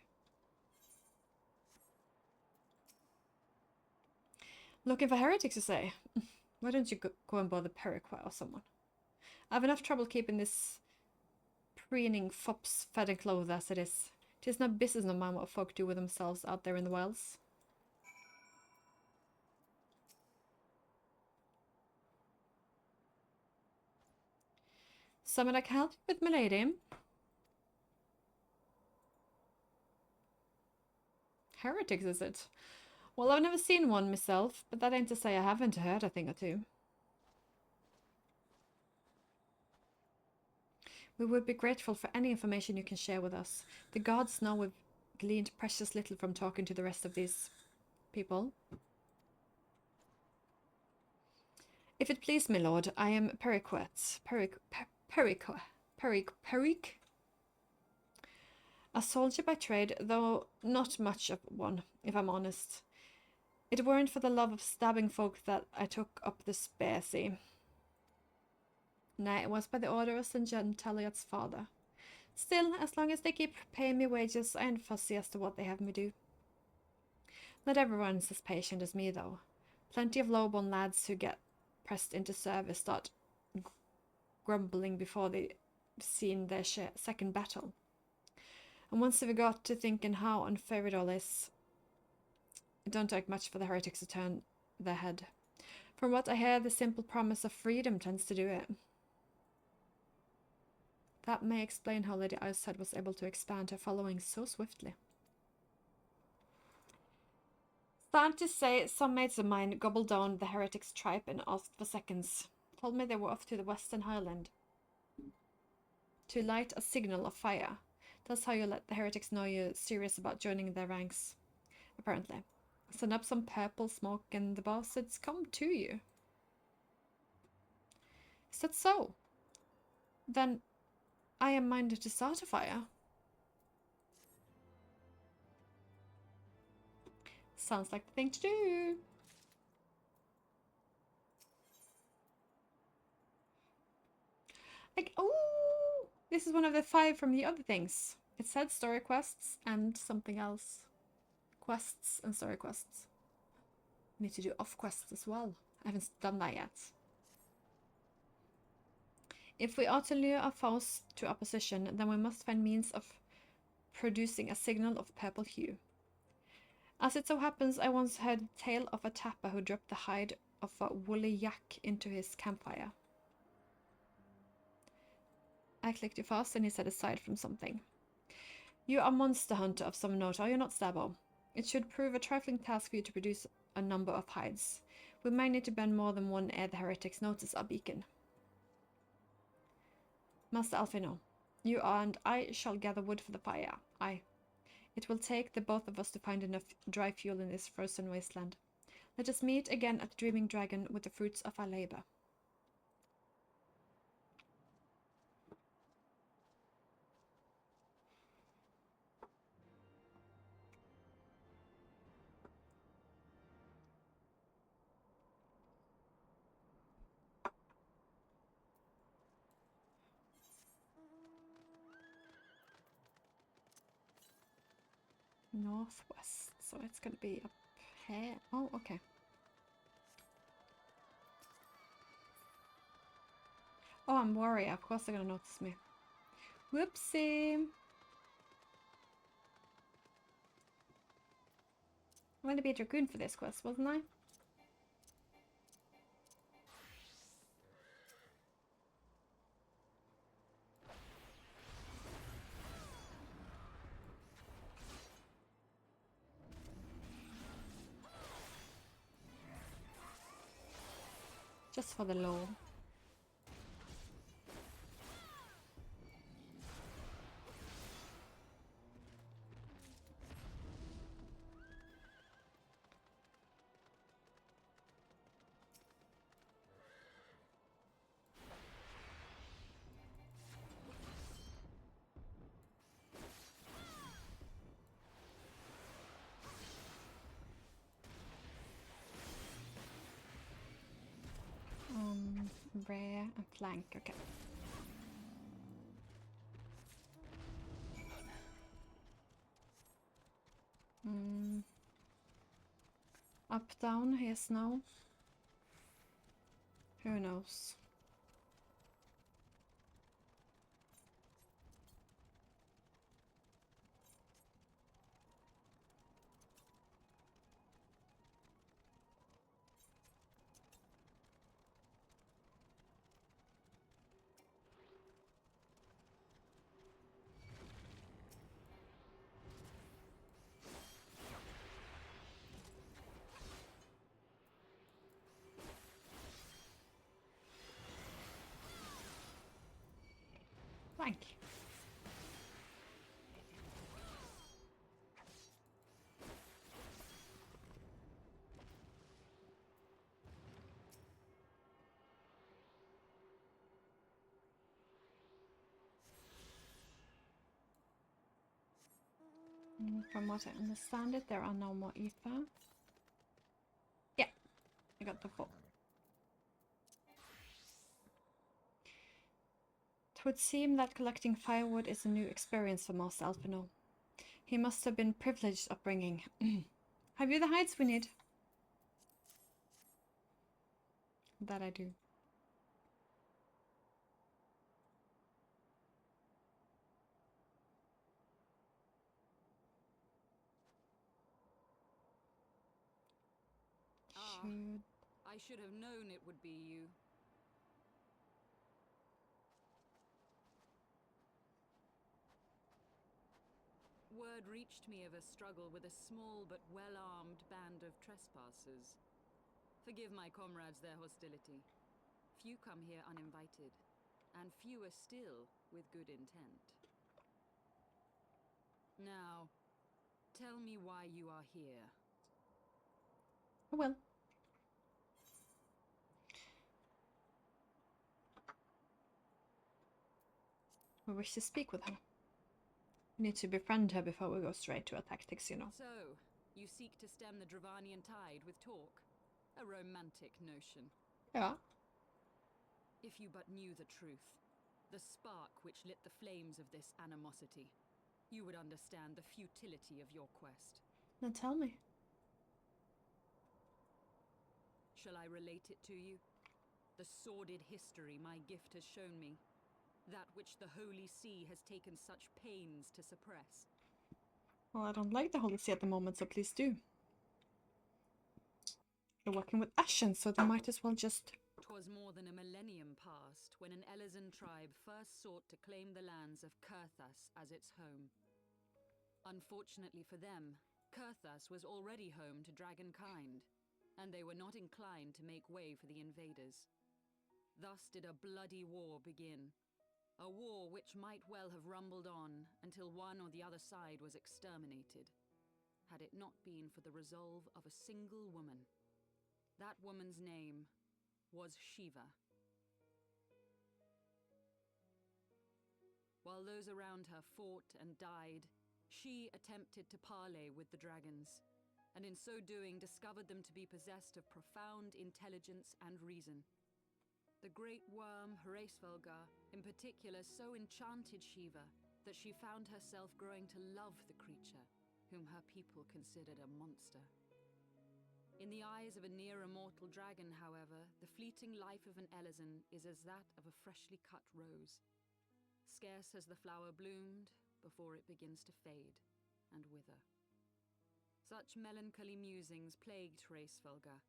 Looking for heretics, you say? Why don't you go and bother Periqua or someone? I have enough trouble keeping this preening fops fed and clothed as it is. 'Tis no business no mind what folk do with themselves out there in the wilds. Someone I can help you with, milady? Heretics, is it? Well, I've never seen one myself, but that ain't to say I haven't heard a thing or two. We would be grateful for any information you can share with us. The gods know we've gleaned precious little from talking to the rest of these people. If it please me, lord, I am Periquet. Perique? A soldier by trade, though not much of one, if I'm honest. It weren't for the love of stabbing folk that I took up the spear, see. Nay, it was by the order of St. John Taliot's father. Still, as long as they keep paying me wages, I ain't fussy as to what they have me do. Not everyone's as patient as me, though. Plenty of low-born lads who get pressed into service start grumbling before they've seen their second battle. And once they've got to thinking how unfair it all is, it don't take much for the heretics to turn their head. From what I hear, the simple promise of freedom tends to do it. That may explain how Lady Iceheart was able to expand her following so swiftly. Sad to say, some mates of mine gobbled down the heretics' tribe and asked for seconds. Told me they were off to the Western Highland to light a signal of fire. That's how you let the heretics know you're serious about joining their ranks, apparently. Send up some purple smoke and the bastards come to you. Is that so? Then I am minded to start a fire. Sounds like the thing to do. Like, oh, this is one of the 5 from the other things. It said story quests and something else. Quests and story quests. Need to do off quests as well. I haven't done that yet. If we are to lure our foes to our position, then we must find means of producing a signal of purple hue. As it so happens, I once heard the tale of a tapper who dropped the hide of a woolly yak into his campfire. I clicked too fast and he set aside from something. You are a monster hunter of some note, are you not, Stabo? It should prove a trifling task for you to produce a number of hides. We might need to burn more than one ere the heretics notice our beacon. Master Alfino, you and I shall gather wood for the fire. Aye. It will take the both of us to find enough dry fuel in this frozen wasteland. Let us meet again at the Dreaming Dragon with the fruits of our labor. Northwest, so it's gonna be up here. Oh, okay. Oh, I'm warrior. Of course they're gonna notice me. Whoopsie. I'm gonna be a dragoon for this quest, wasn't I? Just for the lore. Rear and flank, okay. Up, down, yes, no. Who knows? Flank. From what I understand it, there are no more ether. Yeah, I got the full. It would seem that collecting firewood is a new experience for Master Alfino. He must have been privileged upbringing. Have you the hides we need? That I do. I should have known it would be you. Word reached me of a struggle with a small but well-armed band of trespassers. Forgive my comrades their hostility. Few come here uninvited, and fewer still with good intent. Now, tell me why you are here. Well. We wish to speak with her. We need to befriend her before we go straight to our tactics, you know. So, you seek to stem the Dravanian tide with talk? A romantic notion. Yeah. If you but knew the truth, the spark which lit the flames of this animosity, you would understand the futility of your quest. Then tell me. Shall I relate it to you? The sordid history my gift has shown me, that which the Holy See has taken such pains to suppress. Well, I don't like the Holy See at the moment, so please do. They're working with Ashen, so they might as well just... 'Twas more than a millennium past when an Elysian tribe first sought to claim the lands of Kurthas as its home. Unfortunately for them, Kurthas was already home to dragonkind, and they were not inclined to make way for the invaders. Thus did a bloody war begin, a war which might well have rumbled on until one or the other side was exterminated, had it not been for the resolve of a single woman. That woman's name was Shiva. While those around her fought and died, she attempted to parley with the dragons, and in so doing discovered them to be possessed of profound intelligence and reason. The great worm Hraesvelgar, in particular, so enchanted Shiva that she found herself growing to love the creature, whom her people considered a monster. In the eyes of a near-immortal dragon, however, the fleeting life of an Elysian is as that of a freshly cut rose. Scarce has the flower bloomed before it begins to fade and wither. Such melancholy musings plagued Hraesvelgar,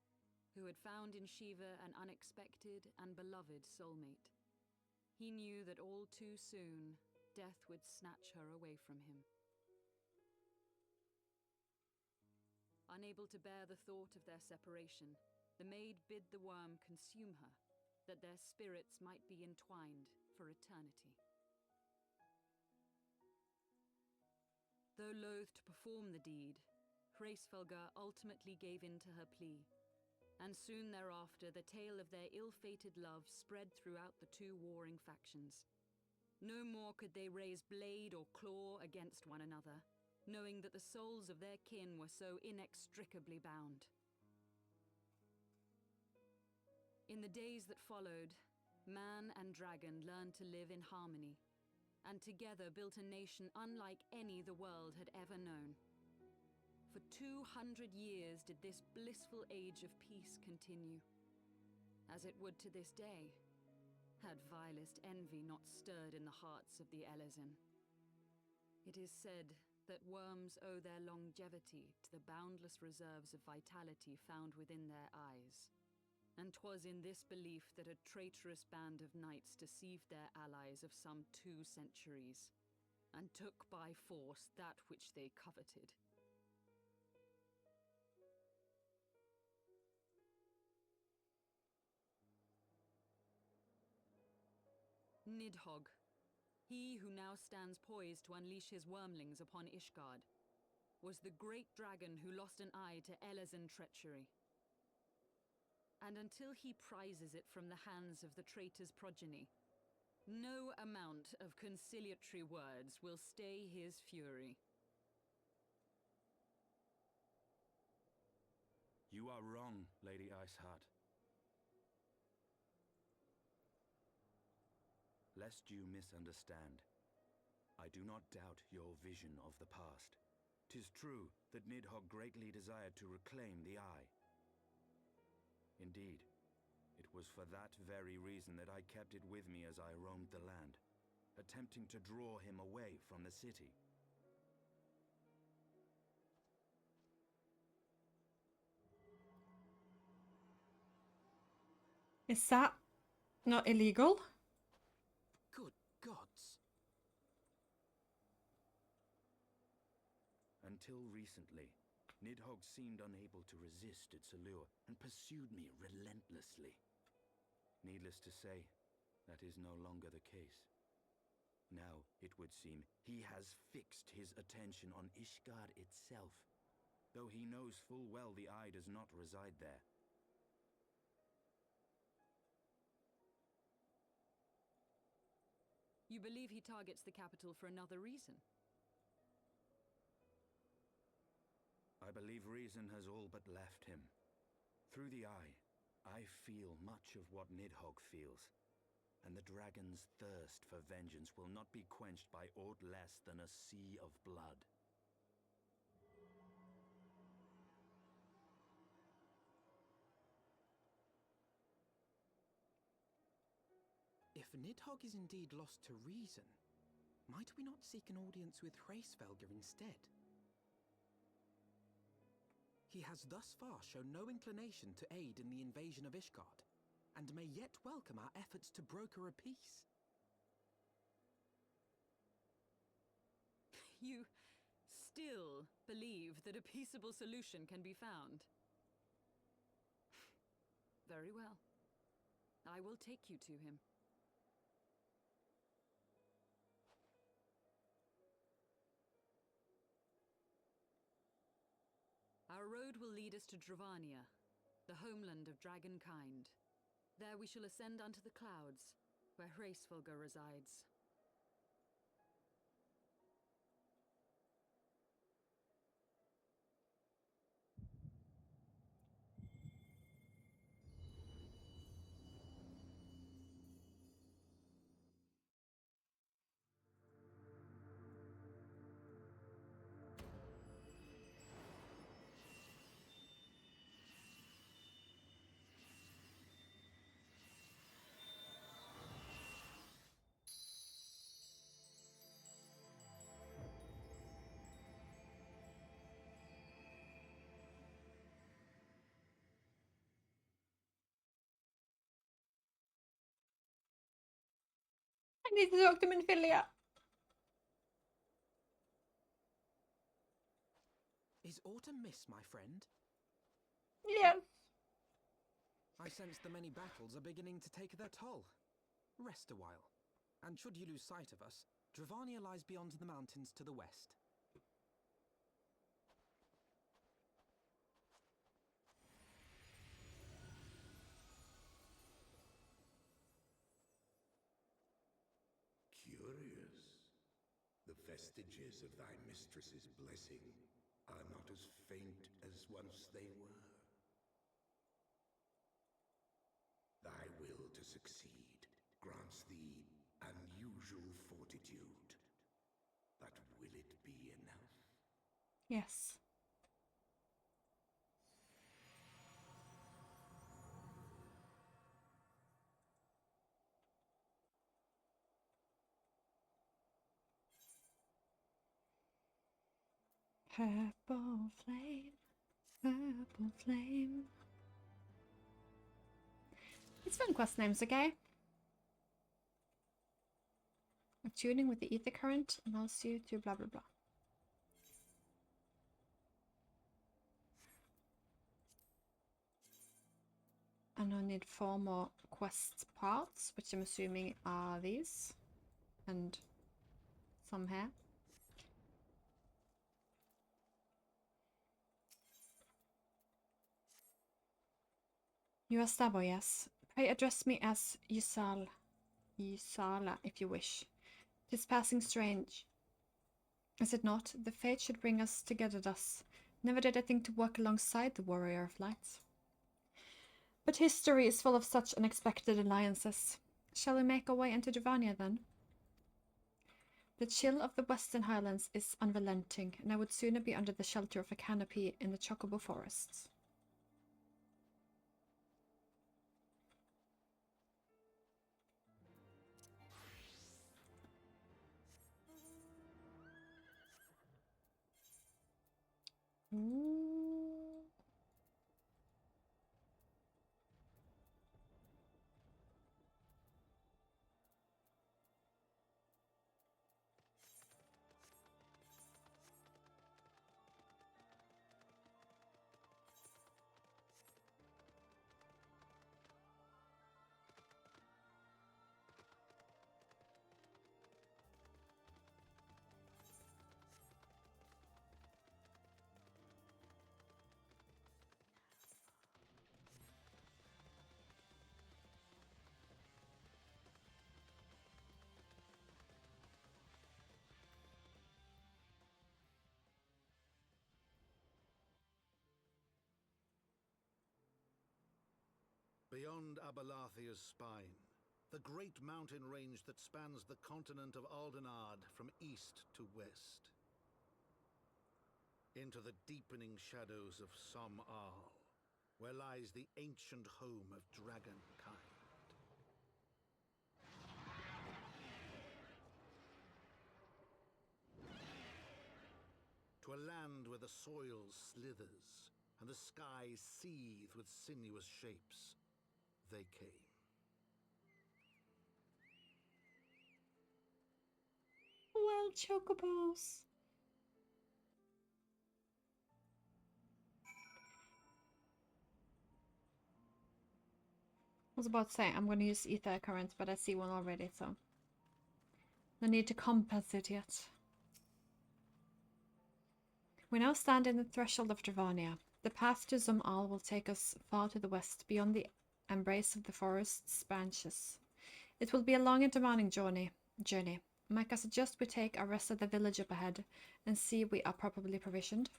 who had found in Shiva an unexpected and beloved soulmate. He knew that all too soon, death would snatch her away from him. Unable to bear the thought of their separation, the maid bid the worm consume her, that their spirits might be entwined for eternity. Though loath to perform the deed, Hraesvelgar ultimately gave in to her plea, and soon thereafter the tale of their ill-fated love spread throughout the two warring factions. No more could they raise blade or claw against one another, knowing that the souls of their kin were so inextricably bound. In the days that followed, man and dragon learned to live in harmony, and together built a nation unlike any the world had ever known. For 200 years did this blissful age of peace continue, as it would to this day, had vilest envy not stirred in the hearts of the Elysian. It is said that worms owe their longevity to the boundless reserves of vitality found within their eyes, and 'twas in this belief that a traitorous band of knights deceived their allies of some 2 centuries, and took by force that which they coveted. Nidhogg, he who now stands poised to unleash his wormlings upon Ishgard, was the great dragon who lost an eye to Elysian treachery. And until he prizes it from the hands of the traitor's progeny, no amount of conciliatory words will stay his fury. You are wrong, Lady Iceheart. Lest you misunderstand, I do not doubt your vision of the past. 'Tis true that Nidhogg greatly desired to reclaim the Eye. Indeed, it was for that very reason that I kept it with me as I roamed the land, attempting to draw him away from the city. Is that not illegal? Good gods! Until recently, Nidhogg seemed unable to resist its allure and pursued me relentlessly. Needless to say, that is no longer the case. Now, it would seem, he has fixed his attention on Ishgard itself, though he knows full well the Eye does not reside there. You believe he targets the capital for another reason? I believe reason has all but left him. Through the Eye, I feel much of what Nidhogg feels, and the dragon's thirst for vengeance will not be quenched by aught less than a sea of blood. If Nidhogg is indeed lost to reason, might we not seek an audience with Hraesvelgr instead? He has thus far shown no inclination to aid in the invasion of Ishgard, and may yet welcome our efforts to broker a peace. You still believe that a peaceable solution can be found? Very well. I will take you to him. Our road will lead us to Dravania, the homeland of dragonkind. There we shall ascend unto the clouds, where Hraesvelgr resides. I need to talk to Minfilia. Is autumn miss, my friend? Yes. I sense the many battles are beginning to take their toll. Rest a while, and should you lose sight of us, Dravania lies beyond the mountains to the west. Curious. The vestiges of thy mistress's blessing are not as faint as once they were. Thy will to succeed grants thee unusual fortitude. But will it be enough? Yes. Purple flame, purple flame. It's fun quest names, okay? Tuning with the ether current allows you to blah blah blah. And I need 4 more quest parts, which I'm assuming are these. And some here. You are Stabo, yes. Pray address me as Ysayle, if you wish. 'Tis passing strange, is it not? The fate should bring us together thus. Never did I think to walk alongside the warrior of light. But history is full of such unexpected alliances. Shall we make our way into Dravania then? The chill of the Western Highlands is unrelenting, and I would sooner be under the shelter of a canopy in the Chocobo forests. Ooh. Beyond Abalathia's spine, the great mountain range that spans the continent of Aldenard from east to west. Into the deepening shadows of Som-Al, where lies the ancient home of dragonkind. to a land where the soil slithers and the skies seethe with sinuous shapes, they came. Well, chocobos. I was about to say I'm going to use ether currents, but I see one already, so no need to compensate yet. We now stand in the threshold of Dravania. The path to Zumal will take us far to the west, beyond the embrace of the forest's branches. It will be a long and demanding journey. Micah suggests we take a rest at the village up ahead and see we are properly provisioned.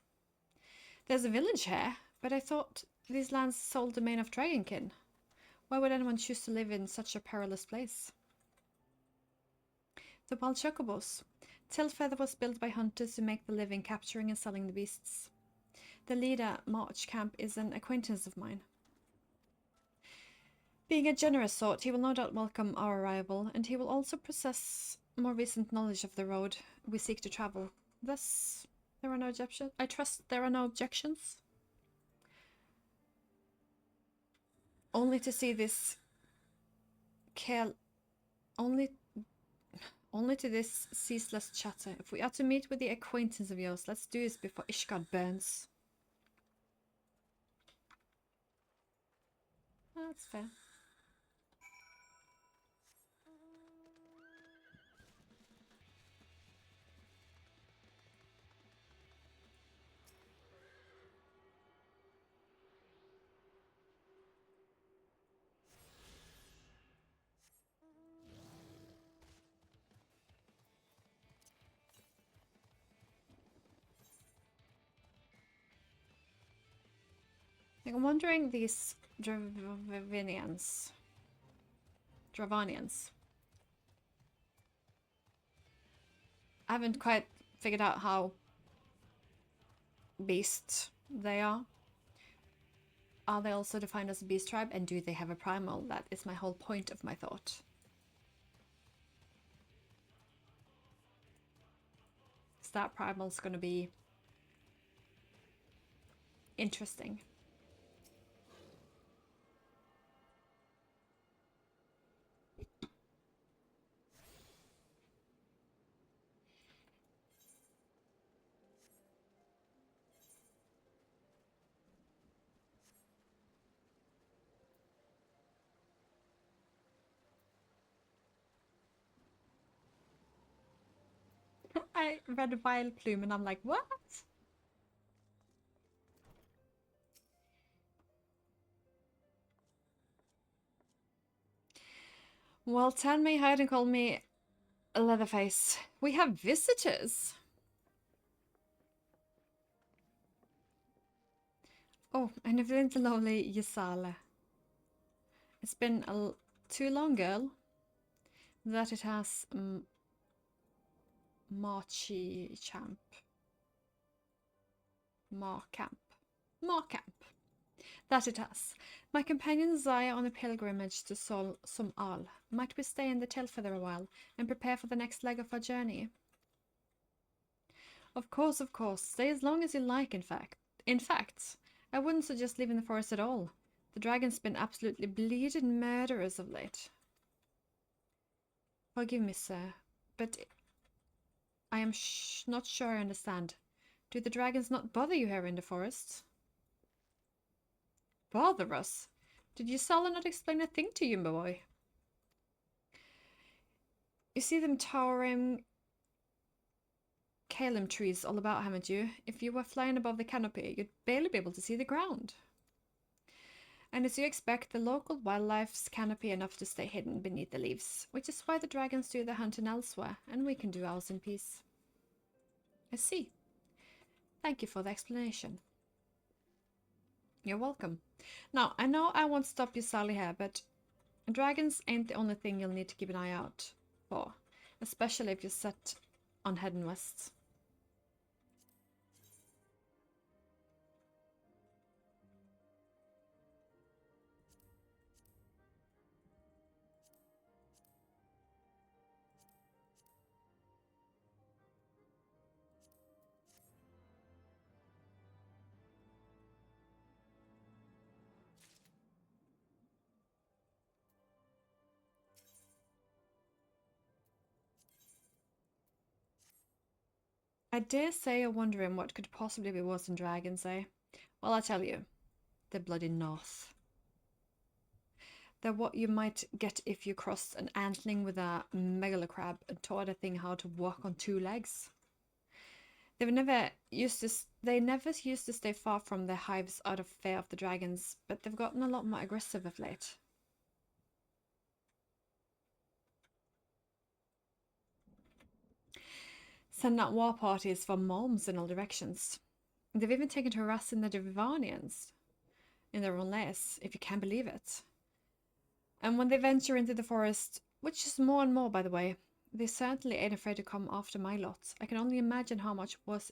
There's a village here, but I thought these lands sole domain of Dragonkin. Why would anyone choose to live in such a perilous place? The wild chocobos. Tailfeather was built by hunters who make the living capturing and selling the beasts. The leader, March Camp, is an acquaintance of mine. Being a generous sort, he will no doubt welcome our arrival, and he will also possess more recent knowledge of the road we seek to travel. Thus, there are no objections. I trust there are no objections. Only to see this only to this ceaseless chatter. If we are to meet with the acquaintance of yours, let's do this before Ishgard burns. That's fair. I'm wondering these Dravanians. I haven't quite figured out how beast they are. Are they also defined as a beast tribe, and do they have a primal? That is my whole point of my thought. So that primal's going to be interesting. I read Wild Plume and I'm like, what? Well, Tan may hide and call me Leatherface. We have visitors. Oh, and a very lovely Ysayle. It's been too long, girl, that it has Marcamp. That it has. My companion Zaya on a pilgrimage to Zumal. Might we stay in the Tailfeather a while and prepare for the next leg of our journey? Of course, of course. Stay as long as you like, in fact. I wouldn't suggest leaving the forest at all. The dragon's been absolutely bleeding murderous of late. Forgive me, sir, but I am not sure I understand. Do the dragons not bother you here in the forest? Bother us? Did Ysayle not explain a thing to you, my boy? You see them towering Kalim trees all about, haven't you? If you were flying above the canopy, you'd barely be able to see the ground. And as you expect, the local wildlife's canopy enough to stay hidden beneath the leaves, which is why the dragons do their hunting elsewhere, and we can do ours in peace. I see. Thank you for the explanation. You're welcome. Now, I know I won't stop you, Sally, here, but dragons ain't the only thing you'll need to keep an eye out for, especially if you're set on heading west. I dare say you're wondering what could possibly be worse than dragons, eh? Well, I tell you, the bloody North. They're what you might get if you crossed an antling with a megalocrab and taught a thing how to walk on two legs. They never used to stay far from their hives out of fear of the dragons, but they've gotten a lot more aggressive of late. Send out war parties for malms in all directions. They've even taken to harassing the Dravanians in their own lairs, if you can believe it. And when they venture into the forest, which is more and more, by the way, they certainly ain't afraid to come after my lot. I can only imagine how much worse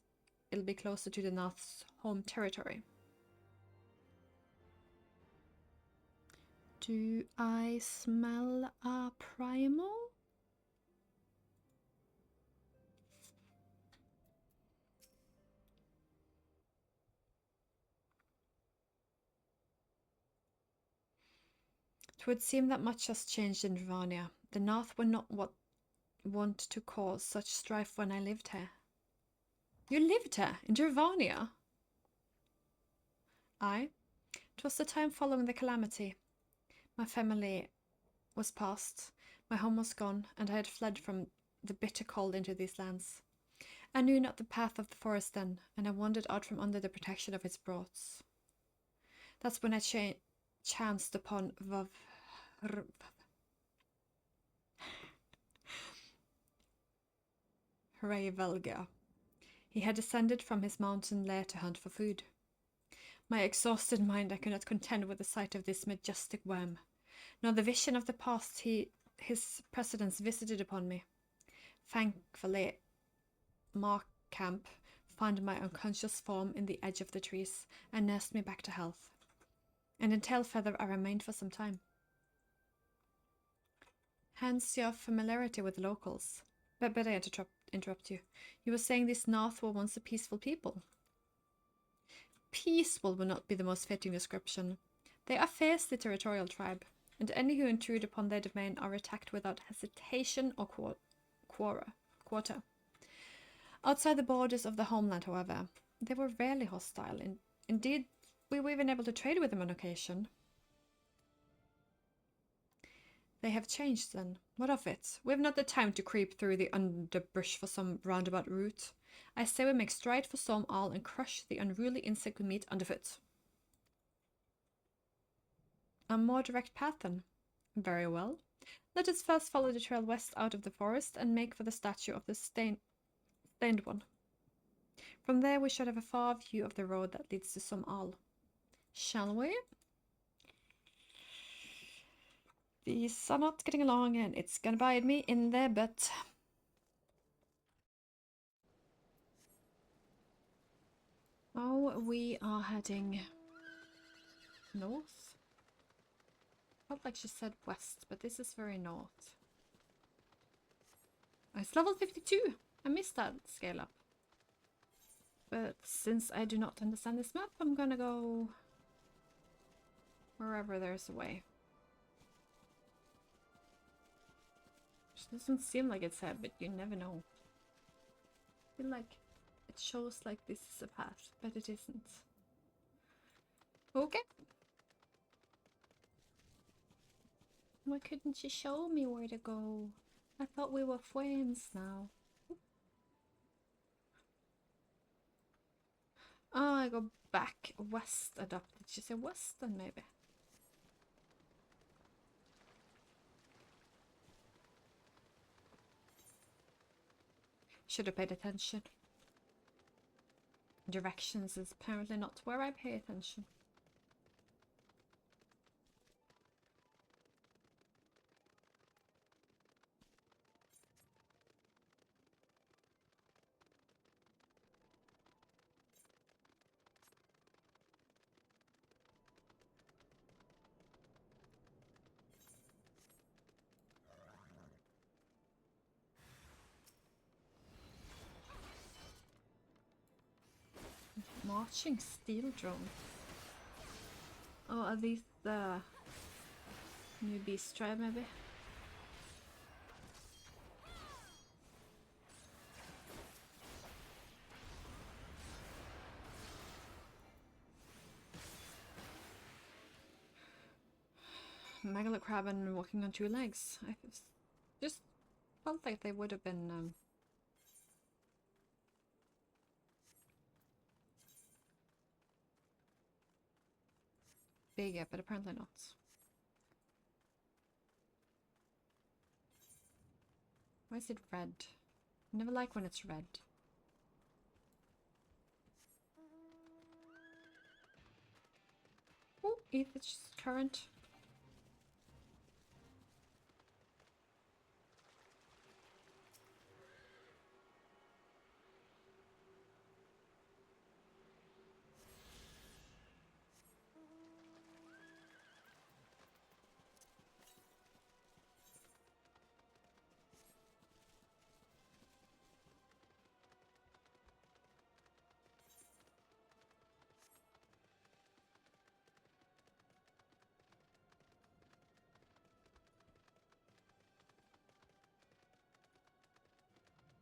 it'll be closer to the North's home territory. Do I smell a primal? It would seem that much has changed in Dravania. The North were not what want to cause such strife when I lived here. You lived here, in Dravania? Aye. 'Twas the time following the calamity. My family was past, my home was gone, and I had fled from the bitter cold into these lands. I knew not the path of the forest then, and I wandered out from under the protection of its broads. That's when I chanced upon Hraevelga. He had descended from his mountain lair to hunt for food. My exhausted mind I could not contend with the sight of this majestic worm, nor the vision of the past his presence visited upon me. Thankfully, Markamp found my unconscious form in the edge of the trees and nursed me back to health. And in Tailfeather I remained for some time. Hence your familiarity with locals. But better interrupt you. You were saying these North were once a peaceful people. Peaceful would not be the most fitting description. They are a fiercely territorial tribe, and any who intrude upon their domain are attacked without hesitation or quarter. Outside the borders of the homeland, however, they were rarely hostile. Indeed, we were even able to trade with them on occasion. They have changed then. What of it? We have not the time to creep through the underbrush for some roundabout route. I say we make straight for Storm Owl and crush the unruly insect we meet underfoot. A more direct path then. Very well. Let us first follow the trail west out of the forest and make for the statue of the stained one. From there we should have a far view of the road that leads to Storm Owl. Shall we? These are not getting along and it's gonna bite me in the butt. Oh, we are heading north. Felt like she said west, but this is very north. Oh, it's level 52. I missed that scale up. But since I do not understand this map, I'm gonna go wherever there's a way. Which doesn't seem like it's here, but you never know. I feel like it shows like this is a path, but it isn't. Okay. Why couldn't you show me where to go? I thought we were friends now. Oh, I go back west adopted. Did you say western maybe? Should have paid attention. Directions is apparently not where I pay attention. Marching steel drone. Oh, are these the new beast tribe maybe? megalocrab and walking on two legs. I just felt like they would have been bigger, but apparently not. Why is it red? I never like when it's red. Oh, Ethics current.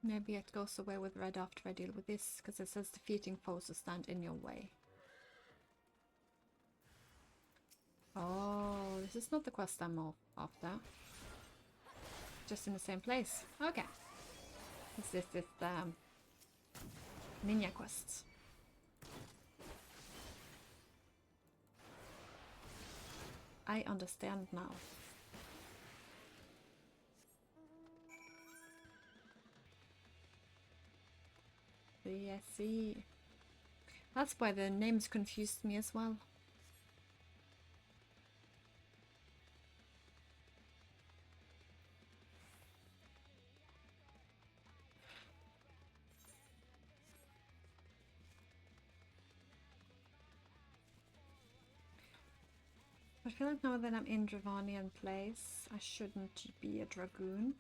Maybe it goes away with red after I deal with this, because it says defeating foes who stand in your way. Oh, this is not the quest I'm after. Just in the same place. Okay. This is the ninja quests. I understand now. I see. That's why the names confused me as well. I feel like now that I'm in Dravanian place, I shouldn't be a dragoon,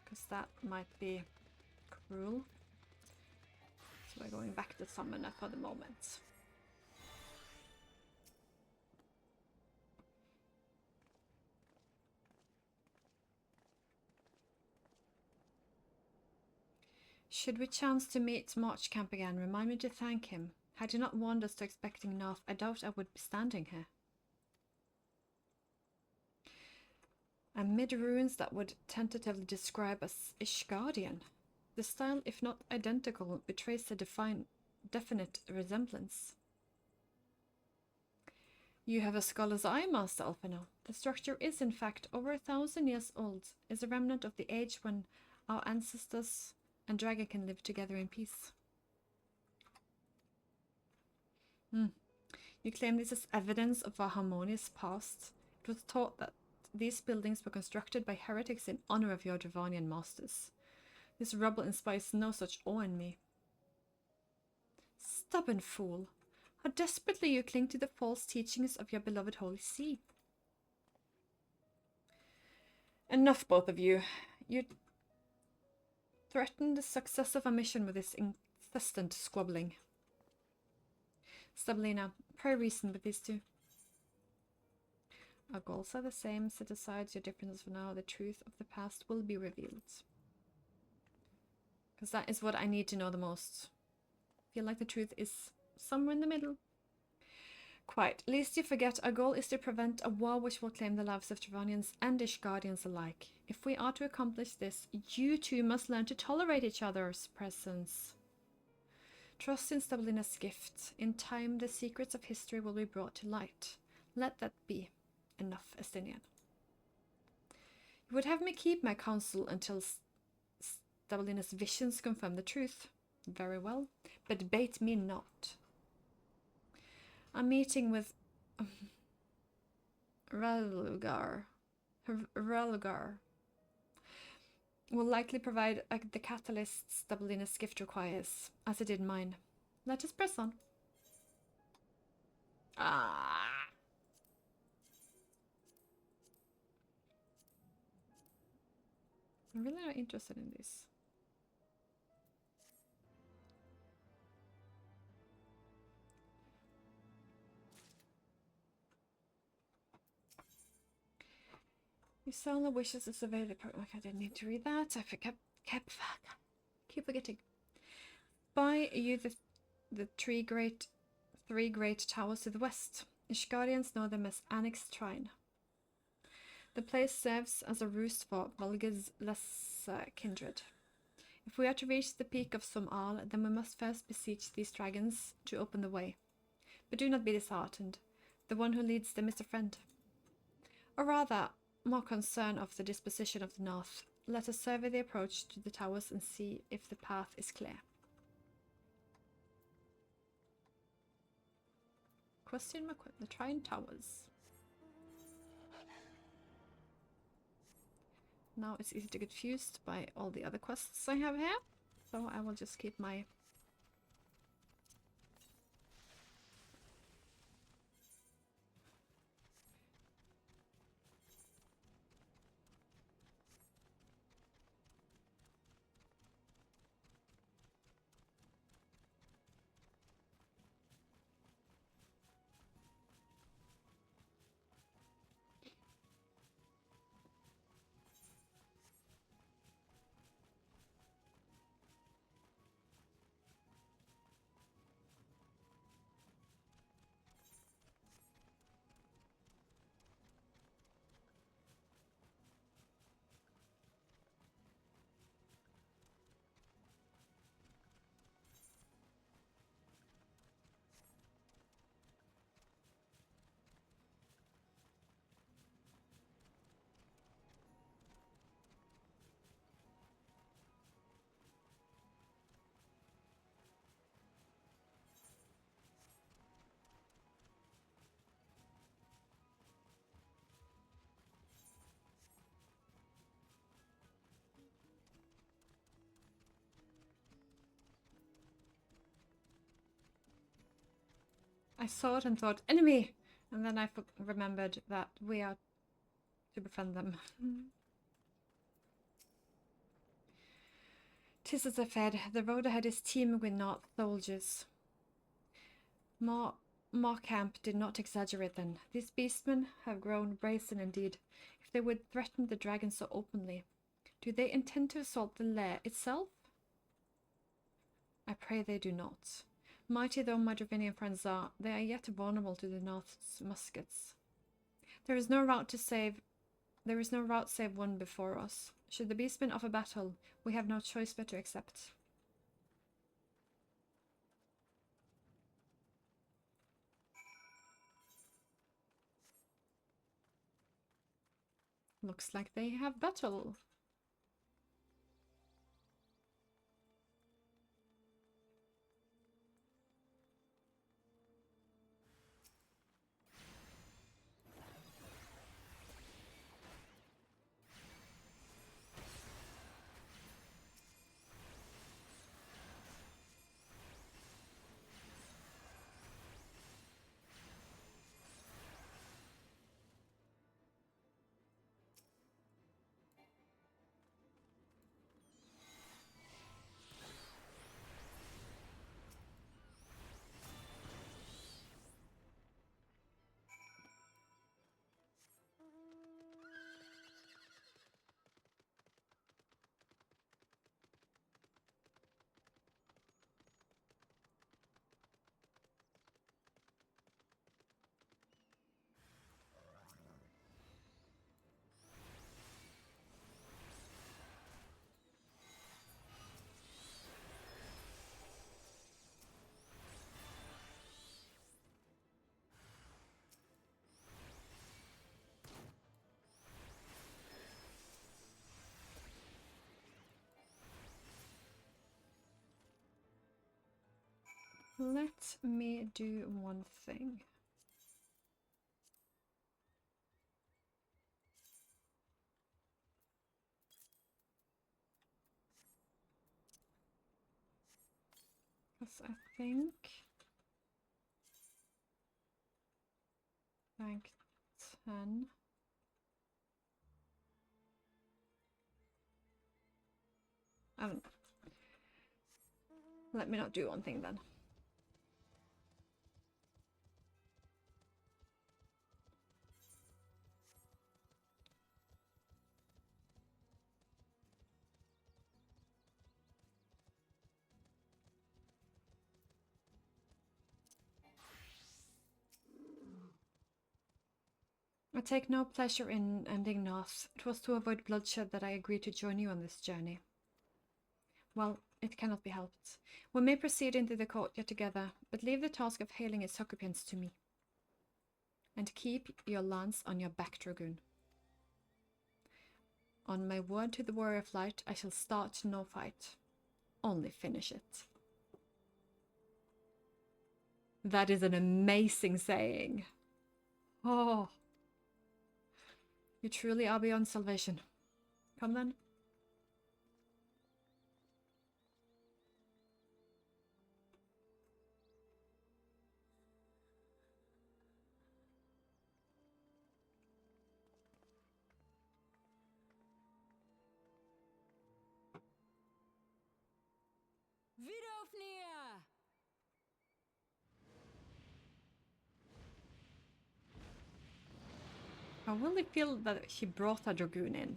because that might be cruel. So we're going back to summoner for the moment. Should we chance to meet March Camp again, remind me to thank him. Had you not warned us to expecting North, I doubt I would be standing here. Amid ruins that would tentatively describe as Ishgardian. The style, if not identical, betrays a definite resemblance. You have a scholar's eye, Master Alphino. The structure is, in fact, over 1,000 years old, is a remnant of the age when our ancestors and Dragonkin lived together in peace. You claim this is evidence of a harmonious past. It was thought that these buildings were constructed by heretics in honor of your Dravanian masters. This rubble inspires no such awe in me. Stubborn fool! How desperately you cling to the false teachings of your beloved Holy See. Enough, both of you. You threaten the success of our mission with this incessant squabbling. Stablina, pray reason with these two. Our goals are the same. Set aside your differences for now. The truth of the past will be revealed. Because that is what I need to know the most. I feel like the truth is somewhere in the middle. Quite. Lest you forget, our goal is to prevent a war which will claim the lives of Dravanians and Ishgardians alike. If we are to accomplish this, you two must learn to tolerate each other's presence. Trust in Stablina's gift. In time, the secrets of history will be brought to light. Let that be enough, Estinian. You would have me keep my counsel until Stablina's visions confirm the truth. Very well, but bait me not. A meeting with Relgar will likely provide the catalyst Stablina's gift requires, as it did mine. Let us press on. Ah. I'm really not interested in this. Ysayle wishes to survey the okay, I didn't need to read that. I keep forgetting. By you the three great towers to the west. Ishgardians know them as Annexed Shrine. The place serves as a roost for Volga's lesser kindred. If we are to reach the peak of Sumal, then we must first beseech these dragons to open the way. But do not be disheartened. The one who leads them is a friend. Or rather, more concern of the disposition of the north. Let us survey the approach to the towers and see if the path is clear. Question mark, the Trine Towers. Now it's easy to get confused by all the other quests I have here, so I will just keep my I saw it and thought, enemy! And then I remembered that we are to befriend them. 'Tis as I feared. The road ahead is teeming with North soldiers. Markamp did not exaggerate then. These beastmen have grown brazen indeed, if they would threaten the dragon so openly. Do they intend to assault the lair itself? I pray they do not. Mighty though my Dravanian friends are, they are yet vulnerable to the North's muskets. There is no route save one before us. Should the beastmen offer battle, we have no choice but to accept. Looks like they have battle. Let me do one thing. Because I think rank 10. I don't know. Let me not do one thing then. I take no pleasure in ending North. It was to avoid bloodshed that I agreed to join you on this journey. Well, it cannot be helped. We may proceed into the courtyard together, but leave the task of hailing its occupants to me. And keep your lance on your back, Dragoon. On my word to the Warrior of Light, I shall start no fight. Only finish it. That is an amazing saying. Oh. You truly are beyond salvation. Come then. Vidolfnir! I really feel that he brought a Dragoon in.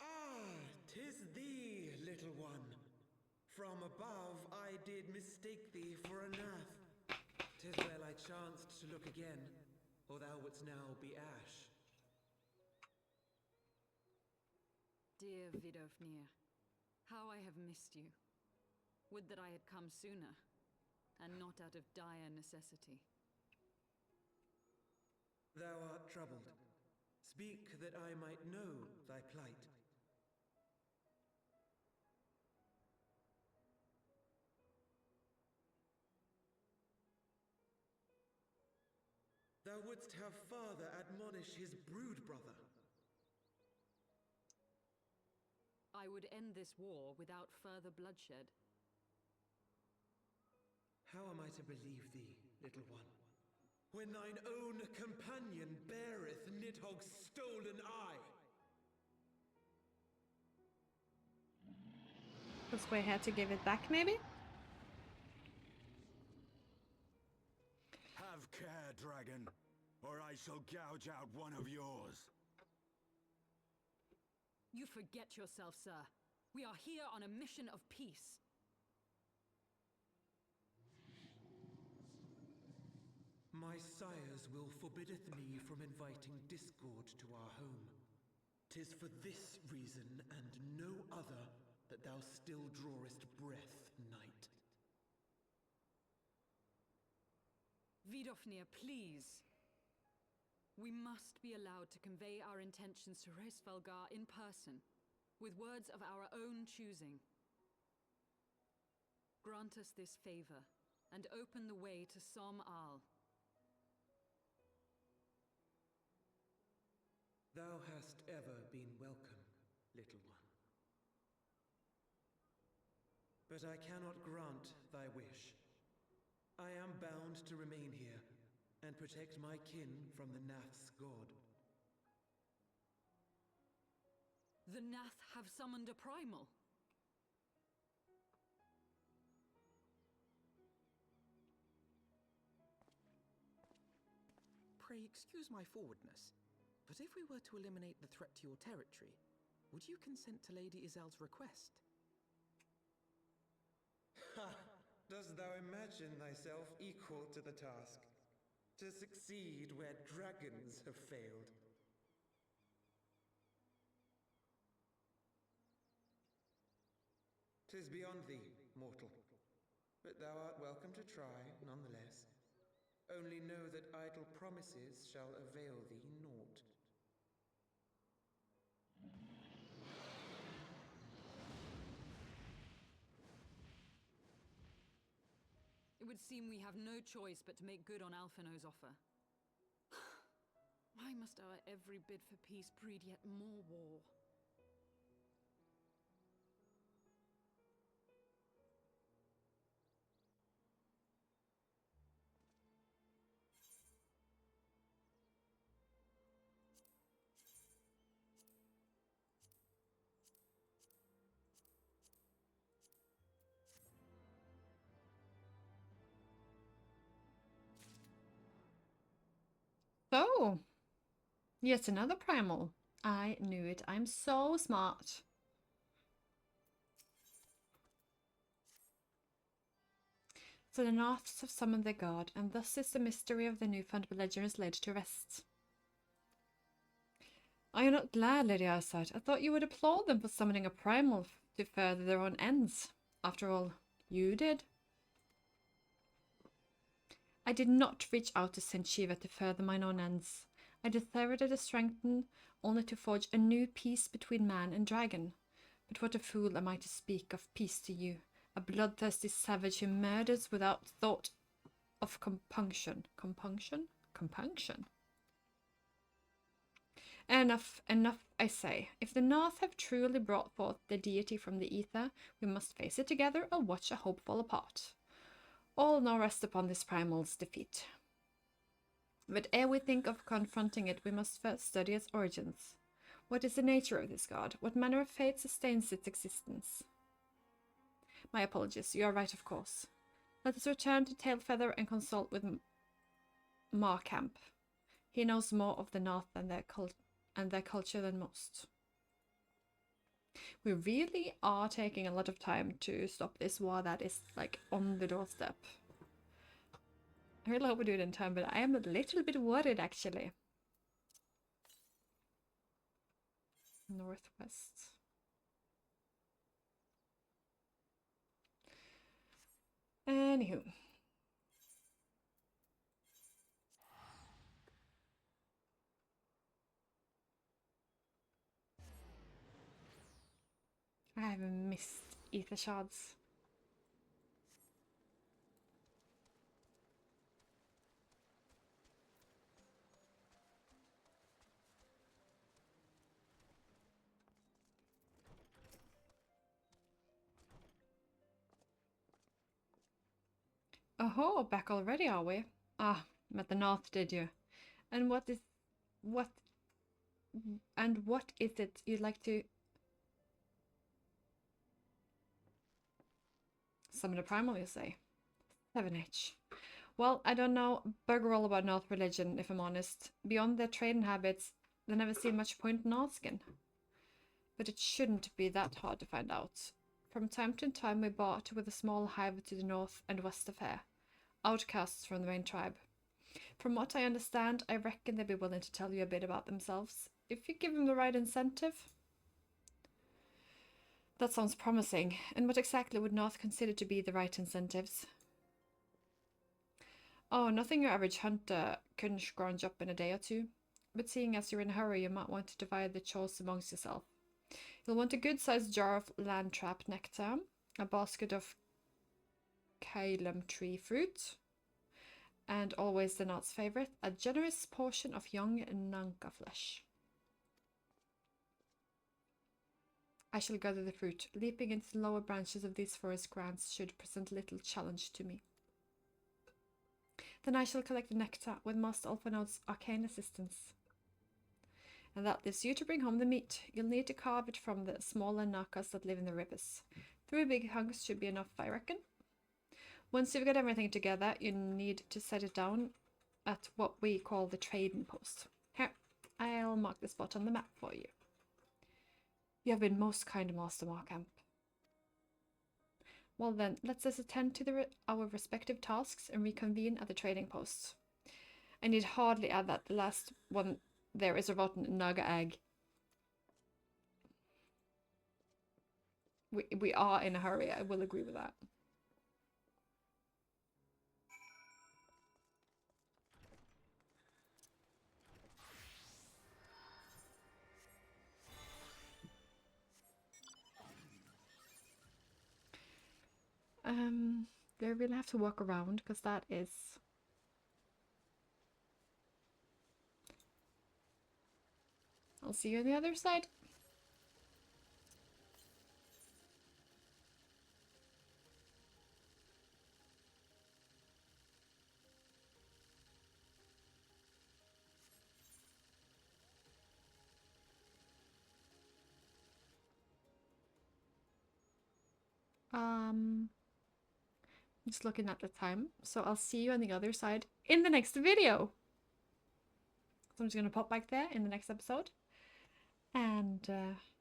Ah, 'tis thee, little one. From above I did mistake thee for a nath. 'Tis well I chanced to look again, or thou wouldst now be ash. Dear Vidolfnir, how I have missed you. Would that I had come sooner, and not out of dire necessity. Thou art troubled. Speak that I might know thy plight. Thou wouldst have father admonish his brood brother. I would end this war without further bloodshed. How am I to believe thee, little one, when thine own companion beareth Nidhogg's stolen eye? Because we had to give it back, maybe? Have care, dragon, or I shall gouge out one of yours. You forget yourself, sir. We are here on a mission of peace. My sires will forbiddeth me from inviting discord to our home. 'Tis for this reason and no other that thou still drawest breath, knight. Vidolfnir, please. We must be allowed to convey our intentions to Hroesvelgar in person, with words of our own choosing. Grant us this favor, and open the way to Som Al. Thou hast ever been welcome, little one. But I cannot grant thy wish. I am bound to remain here and protect my kin from the Nath's god. The Nath have summoned a primal. Pray excuse my forwardness, but if we were to eliminate the threat to your territory, would you consent to Lady Ysayle's request? Ha! Dost thou imagine thyself equal to the task? To succeed where dragons have failed? "'Tis beyond thee, mortal, but thou art welcome to try, nonetheless. Only know that idle promises shall avail thee naught." It would seem we have no choice but to make good on Alphino's offer. Why must our every bid for peace breed yet more war? So, yet another primal. I knew it. I'm so smart. So the Norths have summoned their god, and thus is the mystery of the newfound belligerents laid to rest. Are you not glad, Lady Iceheart? I thought you would applaud them for summoning a primal to further their own ends. After all, you did. I did not reach out to Saint Shiva to further mine own ends. I desired it to strengthen, only to forge a new peace between man and dragon. But what a fool am I to speak of peace to you, a bloodthirsty savage who murders without thought of compunction. Compunction? Compunction? Enough, enough, I say. If the North have truly brought forth the deity from the ether, we must face it together or watch a hope fall apart. All now rest upon this primal's defeat. But ere we think of confronting it, we must first study its origins. What is the nature of this god? What manner of fate sustains its existence? My apologies, you are right, of course. Let us return to Tailfeather and consult with Markamp. He knows more of the North and their culture than most. We really are taking a lot of time to stop this war that is like on the doorstep. I really hope we do it in time, but I am a little bit worried actually. Northwest. Anywho. I have missed ether shards. Oh, back already, are we? Ah, met the North, did you? And what is it you'd like to summon a primal, you say? 7H. Well, I don't know bugger all about North religion, if I'm honest. Beyond their trading habits, there never seemed much point in asking. But it shouldn't be that hard to find out. From time to time we barter with a small hive to the north and west of here, outcasts from the main tribe. From what I understand, I reckon they'd be willing to tell you a bit about themselves, if you give them the right incentive. That sounds promising. And what exactly would North consider to be the right incentives? Oh, nothing your average hunter couldn't scrounge up in a day or two. But seeing as you're in a hurry, you might want to divide the chores amongst yourself. You'll want a good-sized jar of land trap nectar, a basket of Kalam tree fruit, and always the Not's favorite, a generous portion of young Nanka flesh. I shall gather the fruit. Leaping into the lower branches of these forest grants should present little challenge to me. Then I shall collect the nectar with Master Alphinaud's arcane assistance. And that leaves you to bring home the meat. You'll need to carve it from the smaller Nakas that live in the rivers. 3 big hunks should be enough, I reckon. Once you've got everything together, you need to set it down at what we call the trading post. Here, I'll mark the spot on the map for you. You have been most kind, Master Markamp. Well then, let's just attend to our respective tasks and reconvene at the trading post. I need hardly add that the last one there is a rotten naga egg. We are in a hurry, I will agree with that. Do I really have to walk around? Because that is... I'll see you on the other side. Just looking at the time, so I'll see you on the other side in the next video. So I'm just going to pop back there in the next episode. And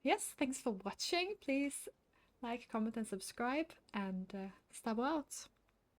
yes, thanks for watching. Please like, comment and subscribe, and stabo out.